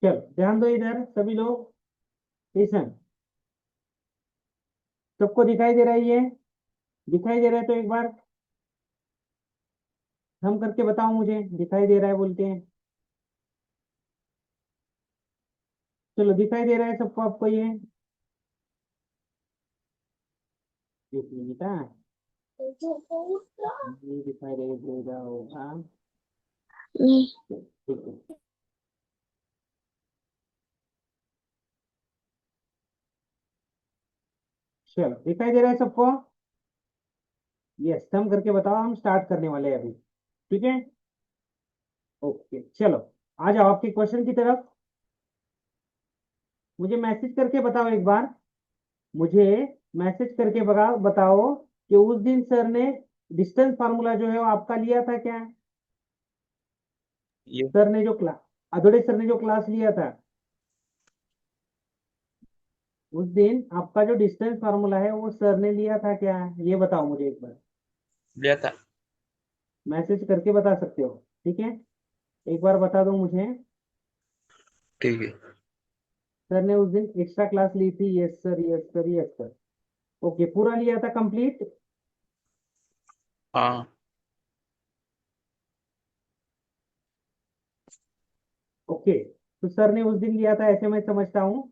चलो ध्यान दो इधर सभी लोग। लिसन। सबको दिखाई दे रहा है ये? दिखाई दे रहा है तो एक बार हम करके बताओ मुझे, दिखाई दे रहा है बोलते हैं। चलो दिखाई दे रहा है सबको आपको ये? एक मिनट हाँ। ये दिखाई देगा होगा। नहीं। ठीक है। चलो दिखाई दे रहा है सबको? यस, हम करके बताओ, हम स्टार्ट करने वाले हैं अभी। ठीक है। ओके चलो, आ जाओ आपके क्वेश्चन की तरफ। मुझे मैसेज करके बताओ एक बार। मुझे मैसेज करके बताओ कि उस दिन सर ने डिस्टेंस फार्मूला जो है वो आपका लिया था क्या? ये सर ने जो क्लास, अदोड़े सर ने जो क्लास लिया था, उस दिन आपका जो डिस्टेंस फार्मूला है वो सर ने लिया था क्या? ये बताओ मुझे एक बार। लिया था। मैसेज करके बता सकते हो, ठीक है? एक बार बता दो मुझे। ठीक है। सर ने उस दिन एक्स्ट्रा क्लास ली थी, yes sir yes sir yes sir. Okay, पूरा लिया था कंप्लीट? हाँ। ओके, तो सर ने उस दिन लिया था ऐसे मैं समझता हूँ।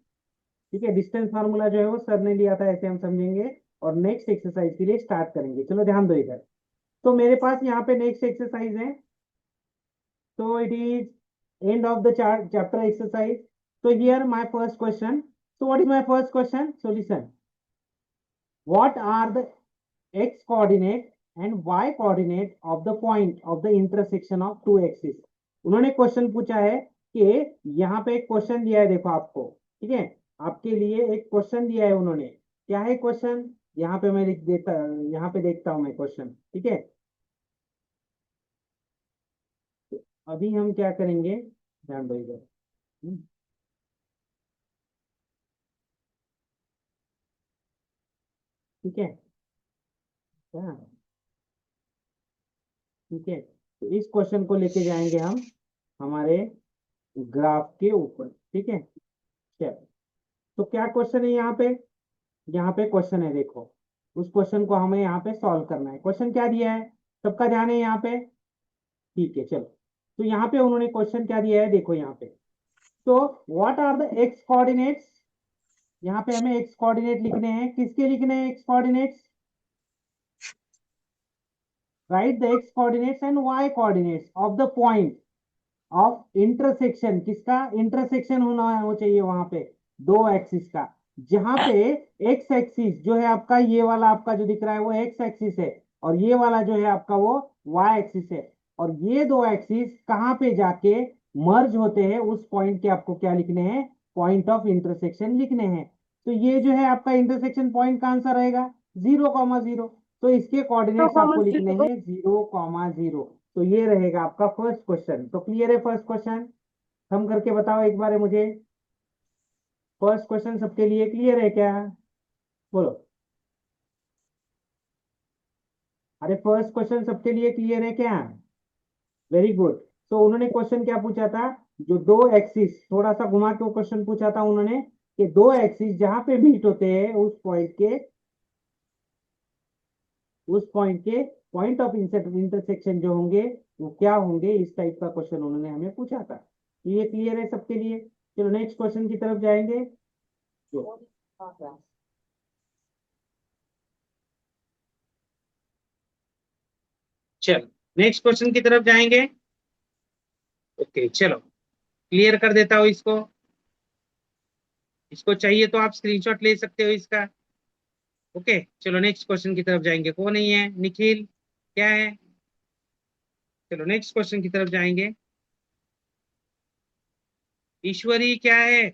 ठीक है, डिस्टेंस फार्मूला जो है वो सर ने लिया था ऐसे हम समझेंगे। और नेक्स्ट एक्सरसाइज के लिए स्टार्ट करेंगे। चलो ध्यान दो इधर। तो मेरे पास यहाँ पे नेक्स्ट एक्सरसाइज है। तो it is end of the chapter exercise. So here my first question. So what is my first question? So listen. What are the x coordinate and y coordinate of the point of the intersection of two axes? उन्होंने question पूछा है कि यहाँ पे एक question दिया है, देखो आपको। ठीक है, आपके लिए एक क्वेश्चन दिया है उन्होंने। क्या है क्वेश्चन? यहाँ पे मैं लिख देता, यहाँ पे देखता हूँ मैं क्वेश्चन। ठीक है, तो अभी हम क्या करेंगे, ध्यान दो इधर। हम्म, ठीक है क्या? ठीक है, तो इस क्वेश्चन को लेके जाएंगे हम हमारे ग्राफ के ऊपर। ठीक है, चलो। तो क्या क्वेश्चन है यहाँ पे? यहाँ पे क्वेश्चन है, देखो। उस क्वेश्चन को हमें यहाँ पे सॉल्व करना है। क्वेश्चन क्या दिया है? सबका ध्यान है यहाँ पे? ठीक है चलो। तो यहाँ पे उन्होंने क्वेश्चन क्या दिया है, देखो यहाँ पे। तो what are the x coordinates? यहाँ पे हमें एक्स कोऑर्डिनेट लिखने हैं। किसके लिखने हैं x coordinates? Right the x coordinates and y coordinates of the point of intersection. किसका इंटरसेक्शन होना हो चाहिए वहां पे? दो एक्सिस का। जहां पे एक्स एक्सिस जो है आपका, ये वाला आपका जो दिख रहा है वो एक्स एक्सिस है। और ये वाला जो है आपका वो वाई एक्सिस है। और ये दो एक्सिस कहाँ पे जाके मर्ज होते हैं, उस पॉइंट के आपको क्या लिखने हैं? पॉइंट ऑफ इंटरसेक्शन लिखने हैं। तो ये जो है आपका इंटरसेक्शन पॉइंट का आंसर रहेगा 0,0। तो इसके कोऑर्डिनेट्स आपको लिखने हैं 0,0। तो ये रहेगा आपका फर्स्ट क्वेश्चन। तो क्लियर है फर्स्ट क्वेश्चन? हम करके बताओ एक बार है मुझे। फर्स्ट क्वेश्चन सबके लिए क्लियर है क्या? बोलो। अरे फर्स्ट क्वेश्चन सबके लिए क्लियर है क्या? Very good. तो उन्होंने क्वेश्चन क्या पूछा था? जो दो एक्सिस, थोड़ा सा घुमा के क्वेश्चन पूछा था उन्होंने, कि दो एक्सिस जहां पे मीट होते हैं उस पॉइंट के पॉइंट ऑफ इंटरसेक्शन जो होंगे वो क्या होंगे, इस टाइप का क्वेश्चन उन्होंने हमें पूछा था। तो ये क्लियर है सबके लिए? चलो नेक्स्ट क्वेश्चन की तरफ जाएंगे। जो चलो नेक्स्ट क्वेश्चन की तरफ जाएंगे। ओके चलो, क्लियर कर देता हूँ इसको। इसको चाहिए तो आप स्क्रीनशॉट ले सकते हो इसका। ओके चलो नेक्स्ट क्वेश्चन की तरफ जाएंगे। कौन नहीं है? निखिल क्या है? चलो नेक्स्ट क्वेश्चन की तरफ जाएंगे। ईश्वरी क्या है?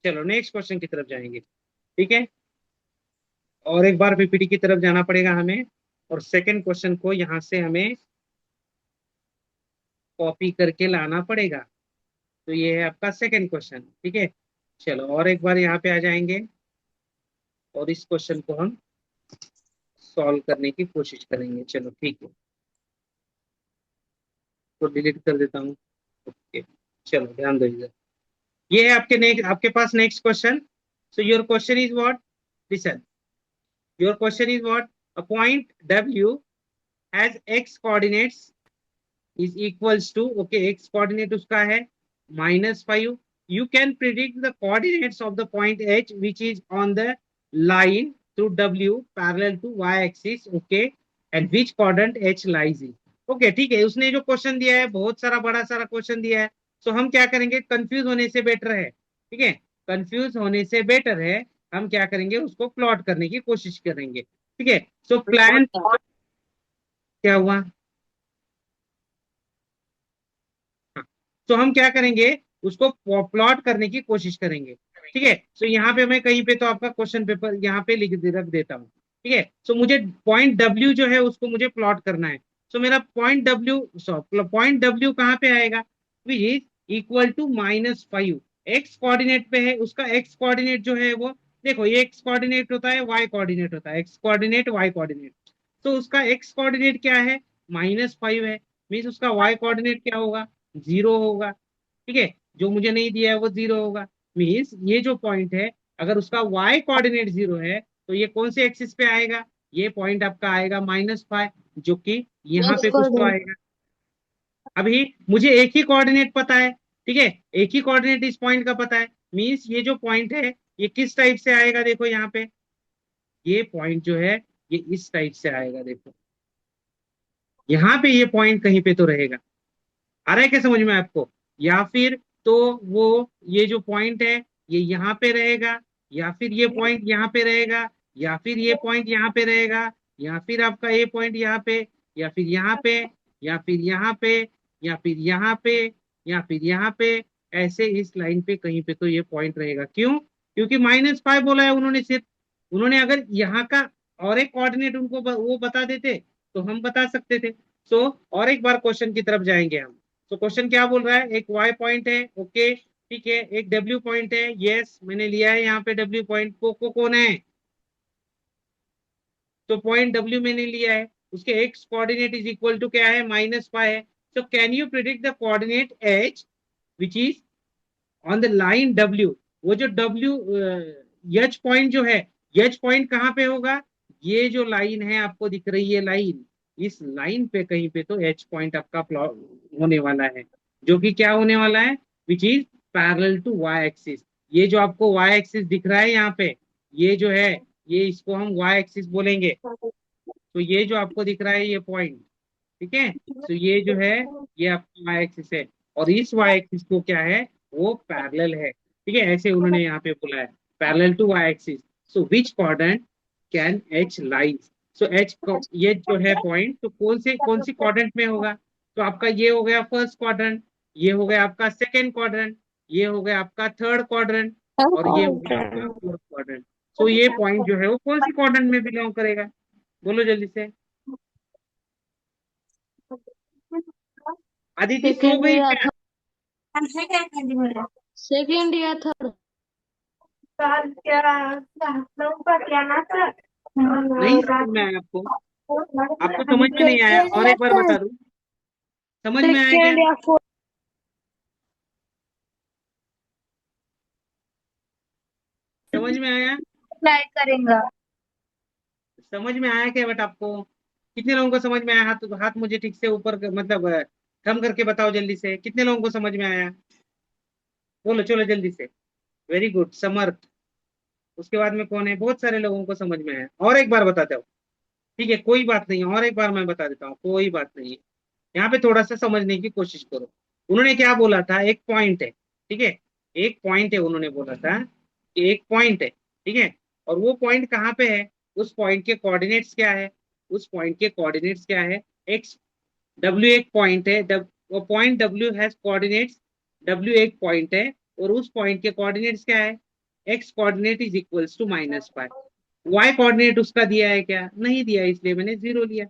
चलो नेक्स्ट क्वेश्चन की तरफ जाएंगे। ठीक है, और एक बार पीपीटी की तरफ जाना पड़ेगा हमें। और सेकंड क्वेश्चन को यहाँ से हमें कॉपी करके लाना पड़ेगा। तो ये है आपका सेकंड क्वेश्चन। ठीक है, चलो और एक बार यहाँ पे आ जाएंगे और इस क्वेश्चन को हम सॉल्व करने की कोशिश करेंगे। चलो ठीक है, तो डिलीट कर देता हूँ। ओके, चलो ध्यान दो इधर। ये है आपके पास next question. So your question is what, listen, your question is what, a point W has x coordinates is equals to, okay, x coordinate उसका है -5. You can predict the coordinates of the point H which is on the line through W parallel to y axis, okay, and which quadrant H lies in. Okay, ठीक है, उसने जो question दिया है बहुत सारा बड़ा सारा क्वेश्चन दिया है। सो हम क्या करेंगे, कंफ्यूज होने से बेटर है, ठीक है, कंफ्यूज होने से बेटर है, हम क्या करेंगे उसको प्लॉट करने की कोशिश करेंगे, ठीक है। सो प्लान क्या हुआ, तो हम क्या करेंगे उसको प्लॉट करने की कोशिश करेंगे, ठीक है। सो यहाँ पे मैं कहीं पे तो आपका क्वेश्चन पेपर यहाँ पे रख देता हूँ, ठीक है। सो मुझे पॉइंट डब्ल्यू जो है उसको मुझे प्लॉट करना है। सो मेरा पॉइंट डब्ल्यू कहाँ पे आएगा, which is equal to -5। X coordinate पे है, उसका एक्स कोऑर्डिनेट जो है वो, देखो ये एक्स कोऑर्डिनेट होता है, वाई कोऑर्डिनेट होता है, एक्स कोऑर्डिनेट वाई कोऑर्डिनेट। तो उसका एक्स कोऑर्डिनेट क्या है, -5 है, मीन्स उसका वाई कोऑर्डिनेट क्या होगा, 0 होगा, ठीक है। जो मुझे नहीं दिया है वो 0 होगा, मीन्स ये जो पॉइंट है अगर उसका y कोऑर्डिनेट 0 है तो ये कौन से एक्सिस पे आएगा, ये पॉइंट आपका आएगा -5, जो कि यहाँ पे कुछ तो आएगा। अभी मुझे एक ही कोऑर्डिनेट पता है, ठीक है, एक ही कोऑर्डिनेट इस पॉइंट का पता है, मीन्स ये जो पॉइंट है ये किस टाइप से आएगा, देखो यहाँ पे ये पॉइंट जो है ये इस टाइप से आएगा, देखो यहाँ पे ये पॉइंट कहीं पे तो रहेगा। आ रहा है क्या समझ में आपको, या फिर तो वो ये जो पॉइंट है ये यहाँ पे रहेगा, या फिर ये पॉइंट यहाँ पे रहेगा, या फिर ये पॉइंट यहाँ पे रहेगा, या फिर आपका ये पॉइंट यहाँ पे, या फिर यहाँ पे, या फिर यहाँ पे, या फिर यहाँ पे, या फिर यहाँ पे, ऐसे इस लाइन पे कहीं पे तो ये पॉइंट रहेगा। क्यों, क्योंकि -5 बोला है उन्होंने सिर्फ, उन्होंने अगर यहाँ का और एक कोऑर्डिनेट उनको वो बता देते तो हम बता सकते थे। सो और एक बार क्वेश्चन की तरफ जाएंगे हम। तो क्वेश्चन क्या बोल रहा है, एक y पॉइंट है, ओके ठीक है, एक w पॉइंट है, यस मैंने लिया है यहाँ पे w पॉइंट को कौन है, तो पॉइंट w मैंने लिया है, उसके x coordinate is equal to क्या है, -5 है। So can you predict the coordinate h which is on the line w, वो जो w h पॉइंट जो है, h पॉइंट कहाँ पे होगा, ये जो लाइन है आपको दिख रही है लाइन, इस लाइन पे कहीं पे तो h पॉइंट आपका प्लॉट होने वाला है, जो कि क्या होने वाला है, which is parallel to y axis. ये जो आपको y एक्सिस दिख रहा है यहाँ पे, ये जो है ये इसको हम y एक्सिस बोलेंगे। तो ये जो आपको दिख रहा है ये पॉइंट, ठीक है, तो ये जो है ये आपका y एक्सिस है, और इस y एक्सिस को क्या है, वो पैरेलल है, ठीक है, ऐसे उन्होंने यहाँ पे बोला है, parallel to y axis. So which quadrant can h lies, so h ये जो है पॉइंट तो कौन सी क्वाड्रेंट में होगा, तो आपका ये हो गया फर्स्ट क्वाड्रेंट, ये हो गया आपका सेकेंड क्वाड्रेंट, ये हो गया आपका थर्ड क्वाड्रेंट, और ये हो गया आपका फोर्थ क्वाड्रेंट। सो ये पॉइंट जो है वो कौन सी क्वाड्रेंट में बिलोंग करेगा, बोलो जल्दी से। अदिति सो सेकेंड गई या क्या, सेकेंड या थर्ड। नहीं समझ में आया आपको, आपको समझ में नहीं आया, और एक बार बता दूं, समझ में आया क्या, सेकेंड या फोर्थ समझ में आया, अप्लाई करेंगे। समझ में आया क्या, बट आपको कितने लोगों को समझ में आया, हाथ हाथ मुझे ठीक से ऊपर मतलब कम करके बताओ जल्दी से, कितने लोगों को समझ में आया, बोलो चलो जल्दी से। वेरी गुड, समर्थ। उसके बाद में कौन है, बहुत सारे लोगों को समझ में आया, और एक बार बताते हो, ठीक है कोई बात नहीं, और एक बार मैं बता देता हूँ, कोई बात नहीं है, यहाँ पे थोड़ा सा समझने की कोशिश करो। उन्होंने क्या बोला था, एक पॉइंट है, ठीक है, एक पॉइंट है, उन्होंने बोला था कि एक पॉइंट है, ठीक है, और वो पॉइंट कहाँ पे है, उस पॉइंट के कोऑर्डिनेट्स क्या है, उस पॉइंट के कोऑर्डिनेट्स क्या है, एक्स, डब्ल्यू एक पॉइंट है, वो point W has coordinates, W एक पॉइंट है, और उस पॉइंट के कोऑर्डिनेट्स क्या है, x coordinate is equals to -5। Y coordinate उसका दिया है क्या, नहीं दिया, इसलिए मैंने 0 लिया।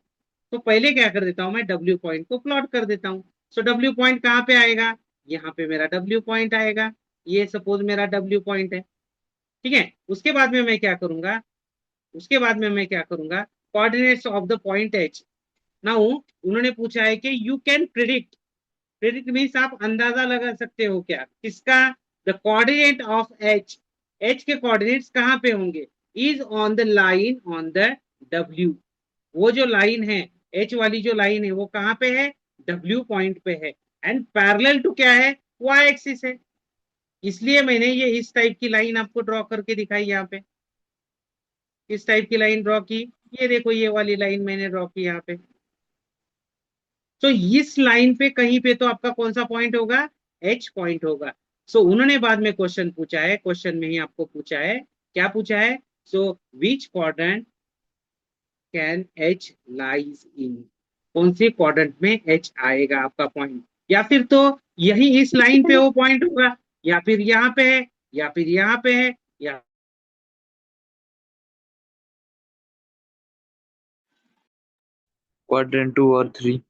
तो पहले क्या कर देता हूं, मैं डब्ल्यू पॉइंट को प्लॉट कर देता हूँ। सो डब्ल्यू पॉइंट कहाँ पे आएगा, यहाँ पे मेरा डब्ल्यू पॉइंट आएगा, ये सपोज मेरा डब्ल्यू पॉइंट है, ठीक है। उसके बाद में मैं क्या करूंगा, उसके बाद में मैं क्या करूंगा, coordinates of the point H. Now उन्होंने पूछा है कि you can predict, predict means आप अंदाजा लगा सकते हो क्या, किसका, the coordinate of H, H के कोऑर्डिनेट्स कहाँ पे होंगे, is on the line on the W, वो जो लाइन है एच वाली जो लाइन है वो कहाँ पे है, डब्ल्यू पॉइंट पे है, एंड पैरेलल टू क्या है, वाई एक्सिस है। इसलिए मैंने ये इस टाइप की लाइन आपको ड्रॉ करके दिखाई यहाँ पे, इस टाइप की लाइन ड्रॉ की, ये देखो ये वाली लाइन मैंने ड्रॉ की यहाँ पे। तो इस लाइन पे कहीं पे तो आपका कौन सा पॉइंट होगा, एच पॉइंट होगा। सो उन्होंने बाद में क्वेश्चन पूछा है, क्वेश्चन में ही आपको पूछा है, क्या पूछा है, so which quadrant can H lies in, कौन से क्वाड्रेंट में एच आएगा आपका पॉइंट, या फिर तो यही इस लाइन पे वो पॉइंट होगा, या फिर यहाँ पे है, या फिर यहाँ पे है, या क्वाड्रेंट 2 और 3।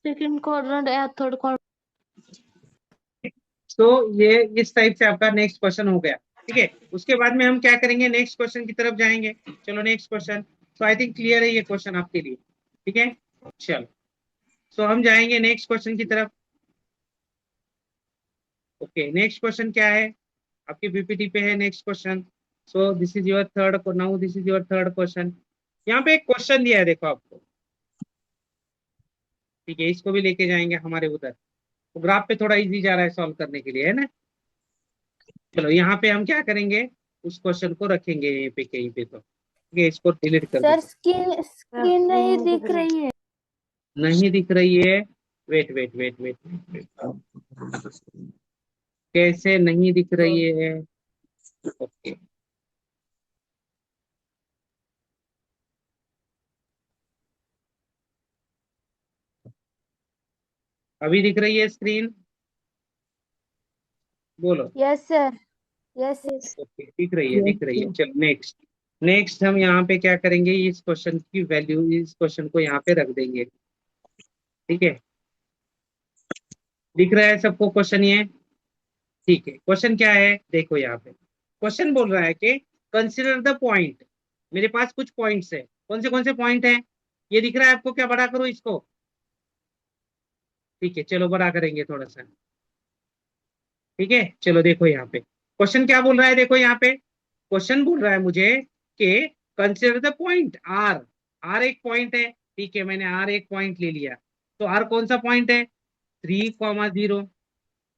सेकंड क्वाड्रेंट या थर्ड क्वाड्रेंट? तो ये इस टाइप से आपका नेक्स्ट क्वेश्चन हो गया। ठीक है, उसके बाद में हम क्या करेंगे, नेक्स्ट क्वेश्चन की तरफ जाएंगे। चलो नेक्स्ट क्वेश्चन, तो आई थिंक क्लियर है ये क्वेश्चन आपके लिए। ठीक है, चलो सो हम जाएंगे नेक्स्ट क्वेश्चन की तरफ। ओके, नेक्स्ट क्वेश्चन क्या है, आपकी पीपीटी पे है next question. So this is your third, now this is your third question. यहाँ पे एक क्वेश्चन दिया है देखो आपको। ठीक है, इसको भी लेके जाएंगे हमारे उधर, तो ग्राफ पे थोड़ा इजी जा रहा है सॉल्व करने के लिए, है ना। चलो यहाँ पे हम क्या करेंगे, उस क्वेश्चन को रखेंगे यहीं पे कहीं पे, तो ठीक है, इसको डिलीट कर सर देते स्क्रीन स्क्रीन नहीं दिख रही है। नहीं दिख रही है, wait wait wait wait wait, कैसे नहीं दिख रही है, ओके अभी दिख रही है स्क्रीन, बोलो। Yes sir, yes yes. Okay दिख रही है, दिख रही है। चलो नेक्स्ट, नेक्स्ट हम यहाँ पे क्या करेंगे, इस क्वेश्चन की वैल्यू, इस क्वेश्चन को यहाँ पे रख देंगे। ठीक है, दिख रहा है सबको क्वेश्चन ये, ठीक है। क्वेश्चन क्या है देखो, यहाँ पे क्वेश्चन बोल रहा है कि कंसिडर द पॉइंट, मेरे पास कुछ पॉइंट्स है, कौन से पॉइंट है, ये दिख रहा है आपको, क्या बड़ा करो इसको, ठीक है चलो बड़ा करेंगे थोड़ा सा। ठीक है, चलो देखो यहाँ पे क्वेश्चन क्या बोल रहा है, देखो यहाँ पे क्वेश्चन बोल रहा है मुझे कि consider the point R, R एक पॉइंट है, ठीक है मैंने आर एक पॉइंट ले लिया, तो आर कौन सा पॉइंट है, 3,0,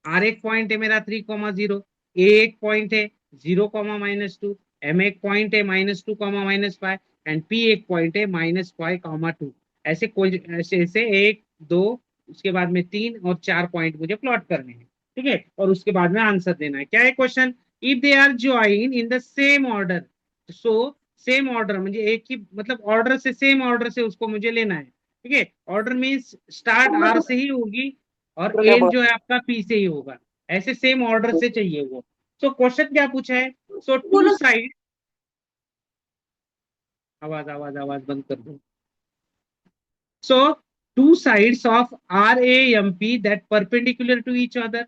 आर एक पॉइंट है मेरा 3,0, ए एक पॉइंट है 0,-2, एम एक पॉइंट है -2,-5, एंड पी एक पॉइंट है -5,2। ऐसे कोई ऐसे ऐसे 1 2, उसके बाद में 3 और 4 पॉइंट मुझे प्लॉट करने हैं। ठीक है, और उसके बाद में आंसर देना है। क्या है question, if they are join in the same order, so same order म्हणजे एक ही मतलब ऑर्डर से, सेम ऑर्डर से उसको मुझे लेना है। ठीक है, ऑर्डर मीन्स स्टार्ट आर से ही होगी और एंड जो है आपका पी से ही होगा, ऐसे सेम ऑर्डर से चाहिए वो। सो क्वेश्चन क्या पूछा है, सो टू साइड, आवाज आवाज आवाज बंद कर दो। So two sides of R A M P that perpendicular to each other,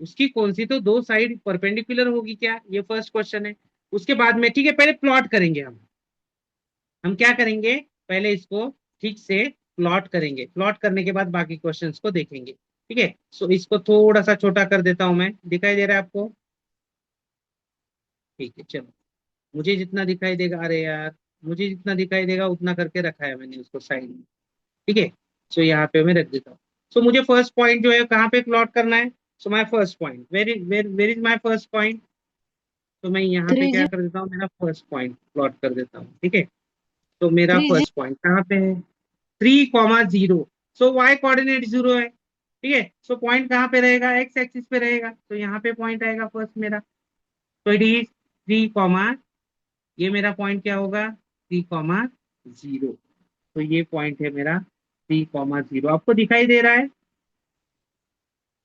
उसकी कौन सी तो दो साइड परपेंडिकुलर होगी क्या, ये फर्स्ट क्वेश्चन है। उसके बाद में ठीक है, पहले प्लॉट करेंगे हम क्या करेंगे, पहले इसको ठीक से प्लॉट करेंगे, प्लॉट करने के बाद बाकी क्वेश्चंस को देखेंगे। ठीक है, सो इसको थोड़ा सा छोटा कर देता हूं मैं, दिखाई दे रहा है आपको, ठीक है चलो, मुझे जितना दिखाई देगा, अरे यार मुझे जितना दिखाई देगा उतना करके रखा है मैंने उसको साइड में। ठीक है, सो यहाँ पे मैं रख देता हूँ। सो मुझे फर्स्ट पॉइंट जो है कहाँ पे प्लॉट करना है, so my first point, where is my first point, तो मैं यहाँ पे क्या 3 कर देता हूँ, मेरा फर्स्ट पॉइंट प्लॉट कर देता हूँ। ठीक है, तो मेरा 3 फर्स्ट पॉइंट कहाँ पे है, 3,0, सो वाई कोऑर्डिनेट 0 है। ठीक है, सो पॉइंट कहाँ पे रहेगा, एक्स एक्सिस पे रहेगा, तो यहाँ पे पॉइंट आएगा फर्स्ट मेरा। तो इट इज 3 कॉमा, ये मेरा पॉइंट क्या होगा 3,0। तो ये पॉइंट है मेरा 3,0। आपको दिखाई दे रहा है?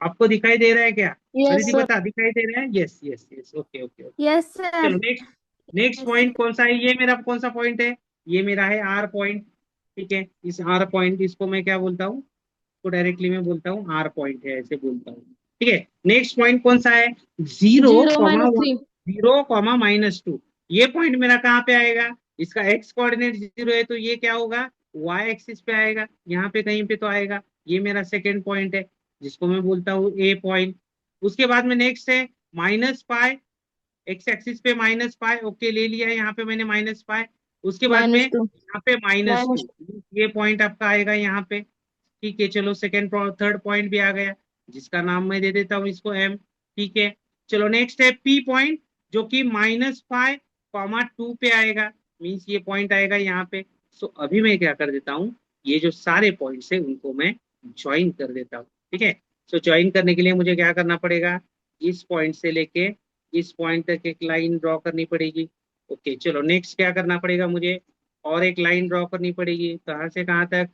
आपको दिखाई दे रहा है क्या? Yes Aditi sir. बता, दिखाई दे रहा है? Yes yes yes, okay okay okay. Yes चलो सर। नेक्स्ट, नेक्स्ट पॉइंट कौन सा है? ये मेरा कौन सा पॉइंट है? ये मेरा है आर पॉइंट। ठीक है, इस आर पॉइंट, इसको मैं क्या बोलता हूँ? तो डायरेक्टली मैं बोलता हूँ आर पॉइंट है, ऐसे बोलता हूँ। ठीक है, नेक्स्ट पॉइंट कौन सा है? 0, 0 - 3। 0, -2। ये पॉइंट मेरा कहाँ पे आएगा? इसका एक्स कोऑर्डिनेट 0 है तो ये क्या होगा? वाई एक्सिस पे आएगा, यहाँ पे कहीं पे तो आएगा। ये मेरा सेकेंड पॉइंट है जिसको मैं बोलता हूँ ए पॉइंट। उसके बाद में नेक्स्ट है -पाई, एक्स एक्सिस पे -पाई। ओके, ले लिया है यहाँ पे मैंने -पाई। उसके बाद में -2 यहाँ पे -2, -2। ये पॉइंट आपका आएगा यहाँ पे। ठीक है, चलो सेकेंड थर्ड पॉइंट भी आ गया, जिसका नाम मैं दे देता हूँ इसको एम। ठीक है, चलो नेक्स्ट है पी पॉइंट, जो कि -5,2 पे आएगा, मीन्स ये पॉइंट आएगा यहाँ पे। सो अभी मैं क्या कर देता हूँ, ये जो सारे पॉइंट्स है उनको मैं ज्वाइन कर देता हूँ। ठीक है, सो ज्वाइन करने के लिए मुझे क्या करना पड़ेगा? इस पॉइंट से लेके इस पॉइंट तक एक लाइन ड्रॉ करनी पड़ेगी। ओके, चलो नेक्स्ट क्या करना पड़ेगा मुझे? और एक लाइन ड्रॉ करनी पड़ेगी, कहाँ से कहाँ तक?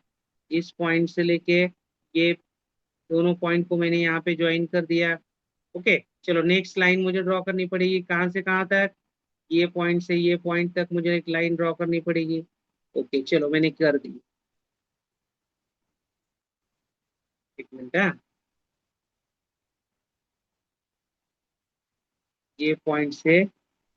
इस पॉइंट से लेके ये दोनों पॉइंट को मैंने यहाँ पे ज्वाइन कर दिया। ओके, चलो नेक्स्ट लाइन मुझे ड्रॉ करनी पड़ेगी, कहाँ से कहाँ तक? ये पॉइंट से ये पॉइंट तक मुझे एक लाइन ड्रॉ करनी पड़ेगी। ओके, चलो मैंने कर दी। एक मिनट, हाँ, ये पॉइंट से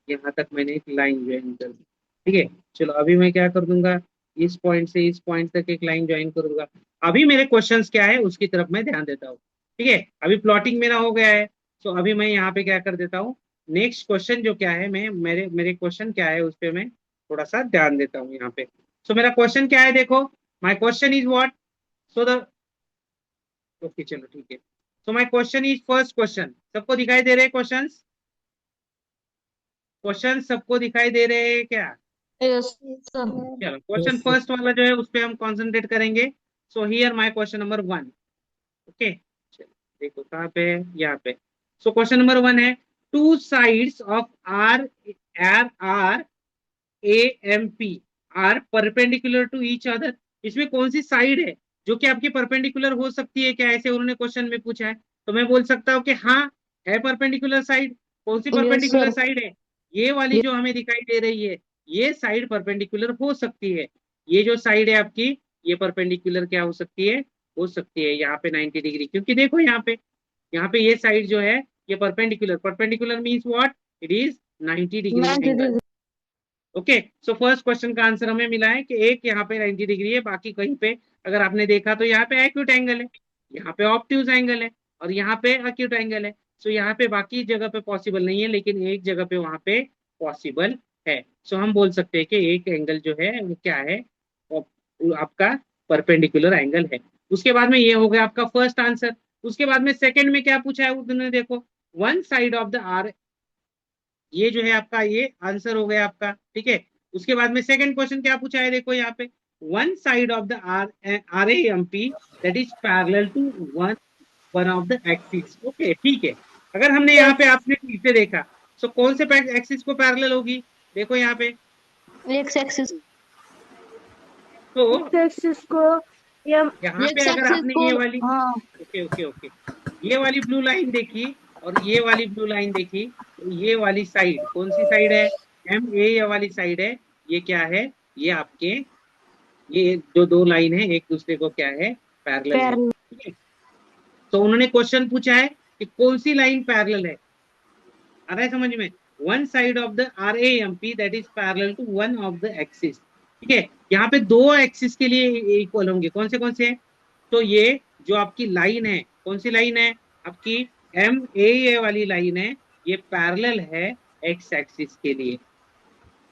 यहाँ तक मैंने एक लाइन ज्वाइन कर दी। ठीक है, चलो अभी मैं क्या कर दूंगा? इस पॉइंट से इस पॉइंट तक एक लाइन ज्वाइन कर दूंगा। अभी मेरे क्वेश्चंस क्या है उसकी तरफ मैं ध्यान देता हूँ। ठीक है, अभी प्लॉटिंग मेरा हो गया है, तो अभी मैं यहाँ पे क्या कर देता हूँ? नेक्स्ट क्वेश्चन जो क्या है, मैं मेरे मेरे क्वेश्चन क्या है उस पर मैं थोड़ा सा ध्यान देता हूँ यहाँ पे। सो मेरा क्वेश्चन क्या है? देखो, my question is what? So the, okay चलो ठीक है। So my question is, first question, सबको दिखाई दे रहे हैं क्वेश्चंस? क्वेश्चन सबको दिखाई दे रहे हैं क्या? Yes sir. चलो क्वेश्चन फर्स्ट वाला जो है उस पे हम कंसंट्रेट करेंगे। So here my question number 1। Okay, चलो देखो कहाँ पे है, यहाँ पे। सो क्वेश्चन नंबर 1 है, two sides of R R R A M P are perpendicular to each other. इसमें कौन सी साइड है जो कि आपकी परपेंडिकुलर हो सकती है क्या? ऐसे उन्होंने क्वेश्चन में पूछा है, तो मैं बोल सकता हूँ कि हाँ है परपेंडिकुलर साइड। कौन सी यस परपेंडिकुलर सर। साइड है? ये वाली जो हमें दिखाई दे रही है, ये साइड परपेंडिकुलर हो सकती है। ये जो साइड है आपकी, ये परपेंडिकुलर क्या हो सकती है? हो सकती है यहाँ पे 90 डिग्री, क्योंकि देखो यहाँ पे ये साइड जो है ये perpendicular, perpendicular means what? It is 90 degree 90 angle. Degree. Okay, so first question का आंसर हमें मिला है कि एक यहाँ पे 90 डिग्री है, बाकी कहीं पे अगर आपने देखा तो यहाँ पे एक्यूट एंगल है, यहाँ पे ऑब्ट्यूज एंगल है, और यहाँ पे एक्यूट एंगल है। सो यहाँ पे बाकी जगह पे पॉसिबल नहीं है, लेकिन एक जगह पे वहां पे पॉसिबल है। सो हम बोल सकते हैं कि एक एंगल जो है वो क्या है? वो आपका परपेंडिकुलर एंगल है। उसके बाद में ये हो गया आपका फर्स्ट आंसर। उसके बाद में सेकंड में क्या पूछा है उन्होंने? देखो, one side of the R, ये जो है आपका ये आंसर हो गया आपका। ठीक है, उसके बाद में सेकंड क्वेश्चन क्या पूछा है? देखो यहाँ पे, one side of the R A M P that is parallel to one one of the axis. Okay ठीक है, अगर हमने यहाँ पे आपने ठीक से देखा, सो कौन से एक्सिस को पैरेलल होगी? देखो यहाँ पे, एक्स एक्सिस। तो एक्सिस को यहाँ पे एक्स अगर एक्सिस आपने को, ये वाली, हाँ। ओके ओके ओके, ये वाली ब्लू लाइन देखी और ये वाली ब्लू लाइन देखी, तो ये वाली साइड कौन सी साइड है? एम ए वाली साइड है। ये क्या है? ये आपके, ये जो दो लाइन है एक दूसरे को क्या है? पैरेलल है। पैरेलल। ठीक है, तो उन्होंने क्वेश्चन पूछा है कि कौन सी लाइन पैरेलल है। आ रहा है समझ में? One side of the R A M P that is parallel to one of the axis. ठीक है, यहाँ पे दो एक्सिस के लिए इक्वल होंगे, कौन से हैं? तो ये जो आपकी लाइन है, कौन सी लाइन है आपकी? एम ए वाली लाइन है, ये पैरेलल है एक्स एक्सिस के लिए।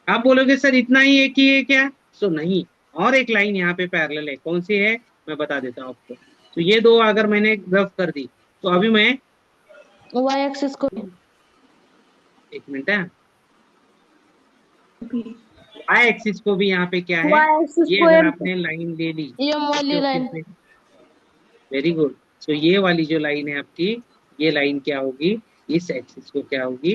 आप बोलोगे सर इतना ही है कि ये क्या? सो नहीं, और एक लाइन यहाँ पे पैरेलल है, कौन सी है मैं बता देता हूँ आपको। तो ये दो अगर मैंने रफ कर दी, तो अभी मैं, वाई एक्सिस को, एक मिनट है, वाई एक्सिस को भी यहाँ पे क्या है? वाई एक्सिस ये को अगर एम आपने लाइन ले ली, एम वाली लाइन। Very good. सो ये वाली जो लाइन है आपकी, ये लाइन क्या होगी? इस एक्सिस को क्या होगी?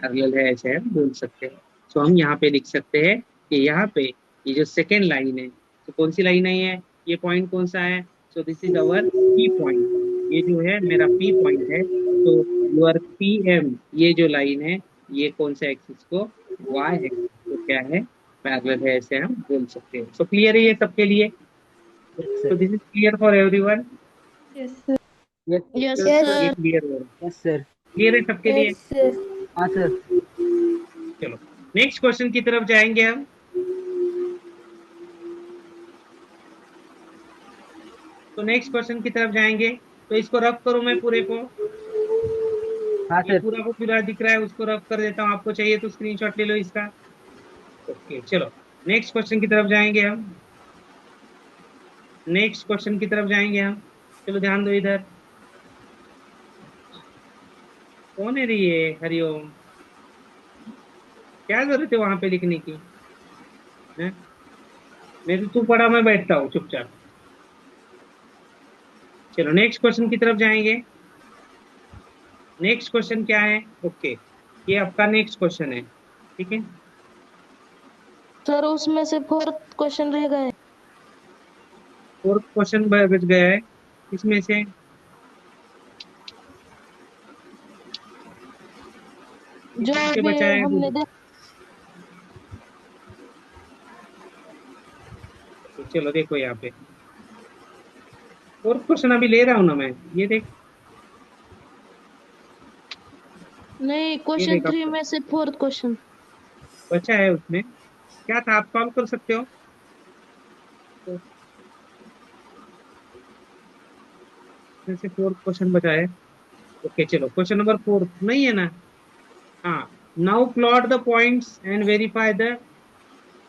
पैरेलल है, ऐसे हम बोल सकते हैं। सो हम यहाँ पे लिख सकते हैं कि यहाँ पे ये जो सेकेंड लाइन है, तो कौन सी लाइन है ये पॉइंट कौन सा है? So this is our P point. ये जो है मेरा पी पॉइंट है। तो योर पी एम, ये जो लाइन है, ये कौन से एक्सिस को, वाई एक्सिस को क्या है, पैरेलल है, ऐसे हम बोल सकते हैं। सो क्लियर है ये सबके लिए? Yes so sir. This is clear for everyone? Yes, sir. Yes yes Yes, ये सर। क्लियर हो रहा है? Yes sir. क्लियर है सबके लिए? yes, sir. हाँ सर। चलो नेक्स्ट क्वेश्चन की तरफ जाएंगे हम। तो नेक्स्ट क्वेश्चन की तरफ जाएंगे, तो इसको रफ करूं मैं पूरे को, हाँ ये सर। पूरा को पूरा दिख रहा है, उसको रफ कर देता हूं, आपको चाहिए तो स्क्रीनशॉट ले लो इसका। ओके चलो नेक्स्ट क्वेश्चन की तरफ जाएंगे हम। नेक्स्ट क्वेश्चन की तरफ जाएंगे हम। चलो ध्यान दो इधर, कौन है रे ये हरिओम? क्या जरूरत है वहां पे लिखने की है? मैं तो तू पढ़ा, मैं बैठता हूँ चुपचाप। चलो नेक्स्ट क्वेश्चन की तरफ जाएंगे। नेक्स्ट क्वेश्चन क्या है? ओके ये आपका नेक्स्ट क्वेश्चन है, ठीक है। सर उसमें से फोर्थ क्वेश्चन रह गए। फोर्थ क्वेश्चन बच गया है, इसमें से जो इसमें से अभी बचा है हमने चलो देखो यहाँ पे फोर्थ क्वेश्चन अभी ले रहा हूँ ना मैं, ये देख, नहीं, ये क्वेश्चन देख 3 आपको में से फोर्थ क्वेश्चन। बचा है। उसमें क्या था, आप सॉल्व कर सकते हो? तो इसमें से फोर्थ क्वेश्चन बचा है। ओके चलो क्वेश्चन नंबर 4 नहीं है ना? हाँ, now plot the points and verify the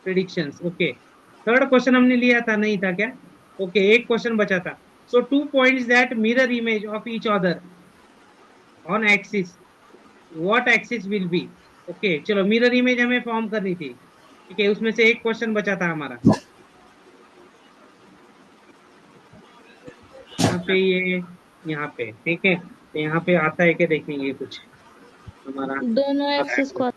predictions. Okay third question हमने लिया था, नहीं था क्या? ओके एक क्वेश्चन बचा था। So two points that mirror image of each other on axis, what axis will be? Okay चलो मिरर इमेज हमें फॉर्म करनी थी, ठीक है, उसमें से एक क्वेश्चन बचा था हमारा। यहाँ पे ये, यहाँ पे ठीक है, तो यहाँ पे आता है क्या देखेंगे कुछ हमारा, दोनों आता है एक्सिस को।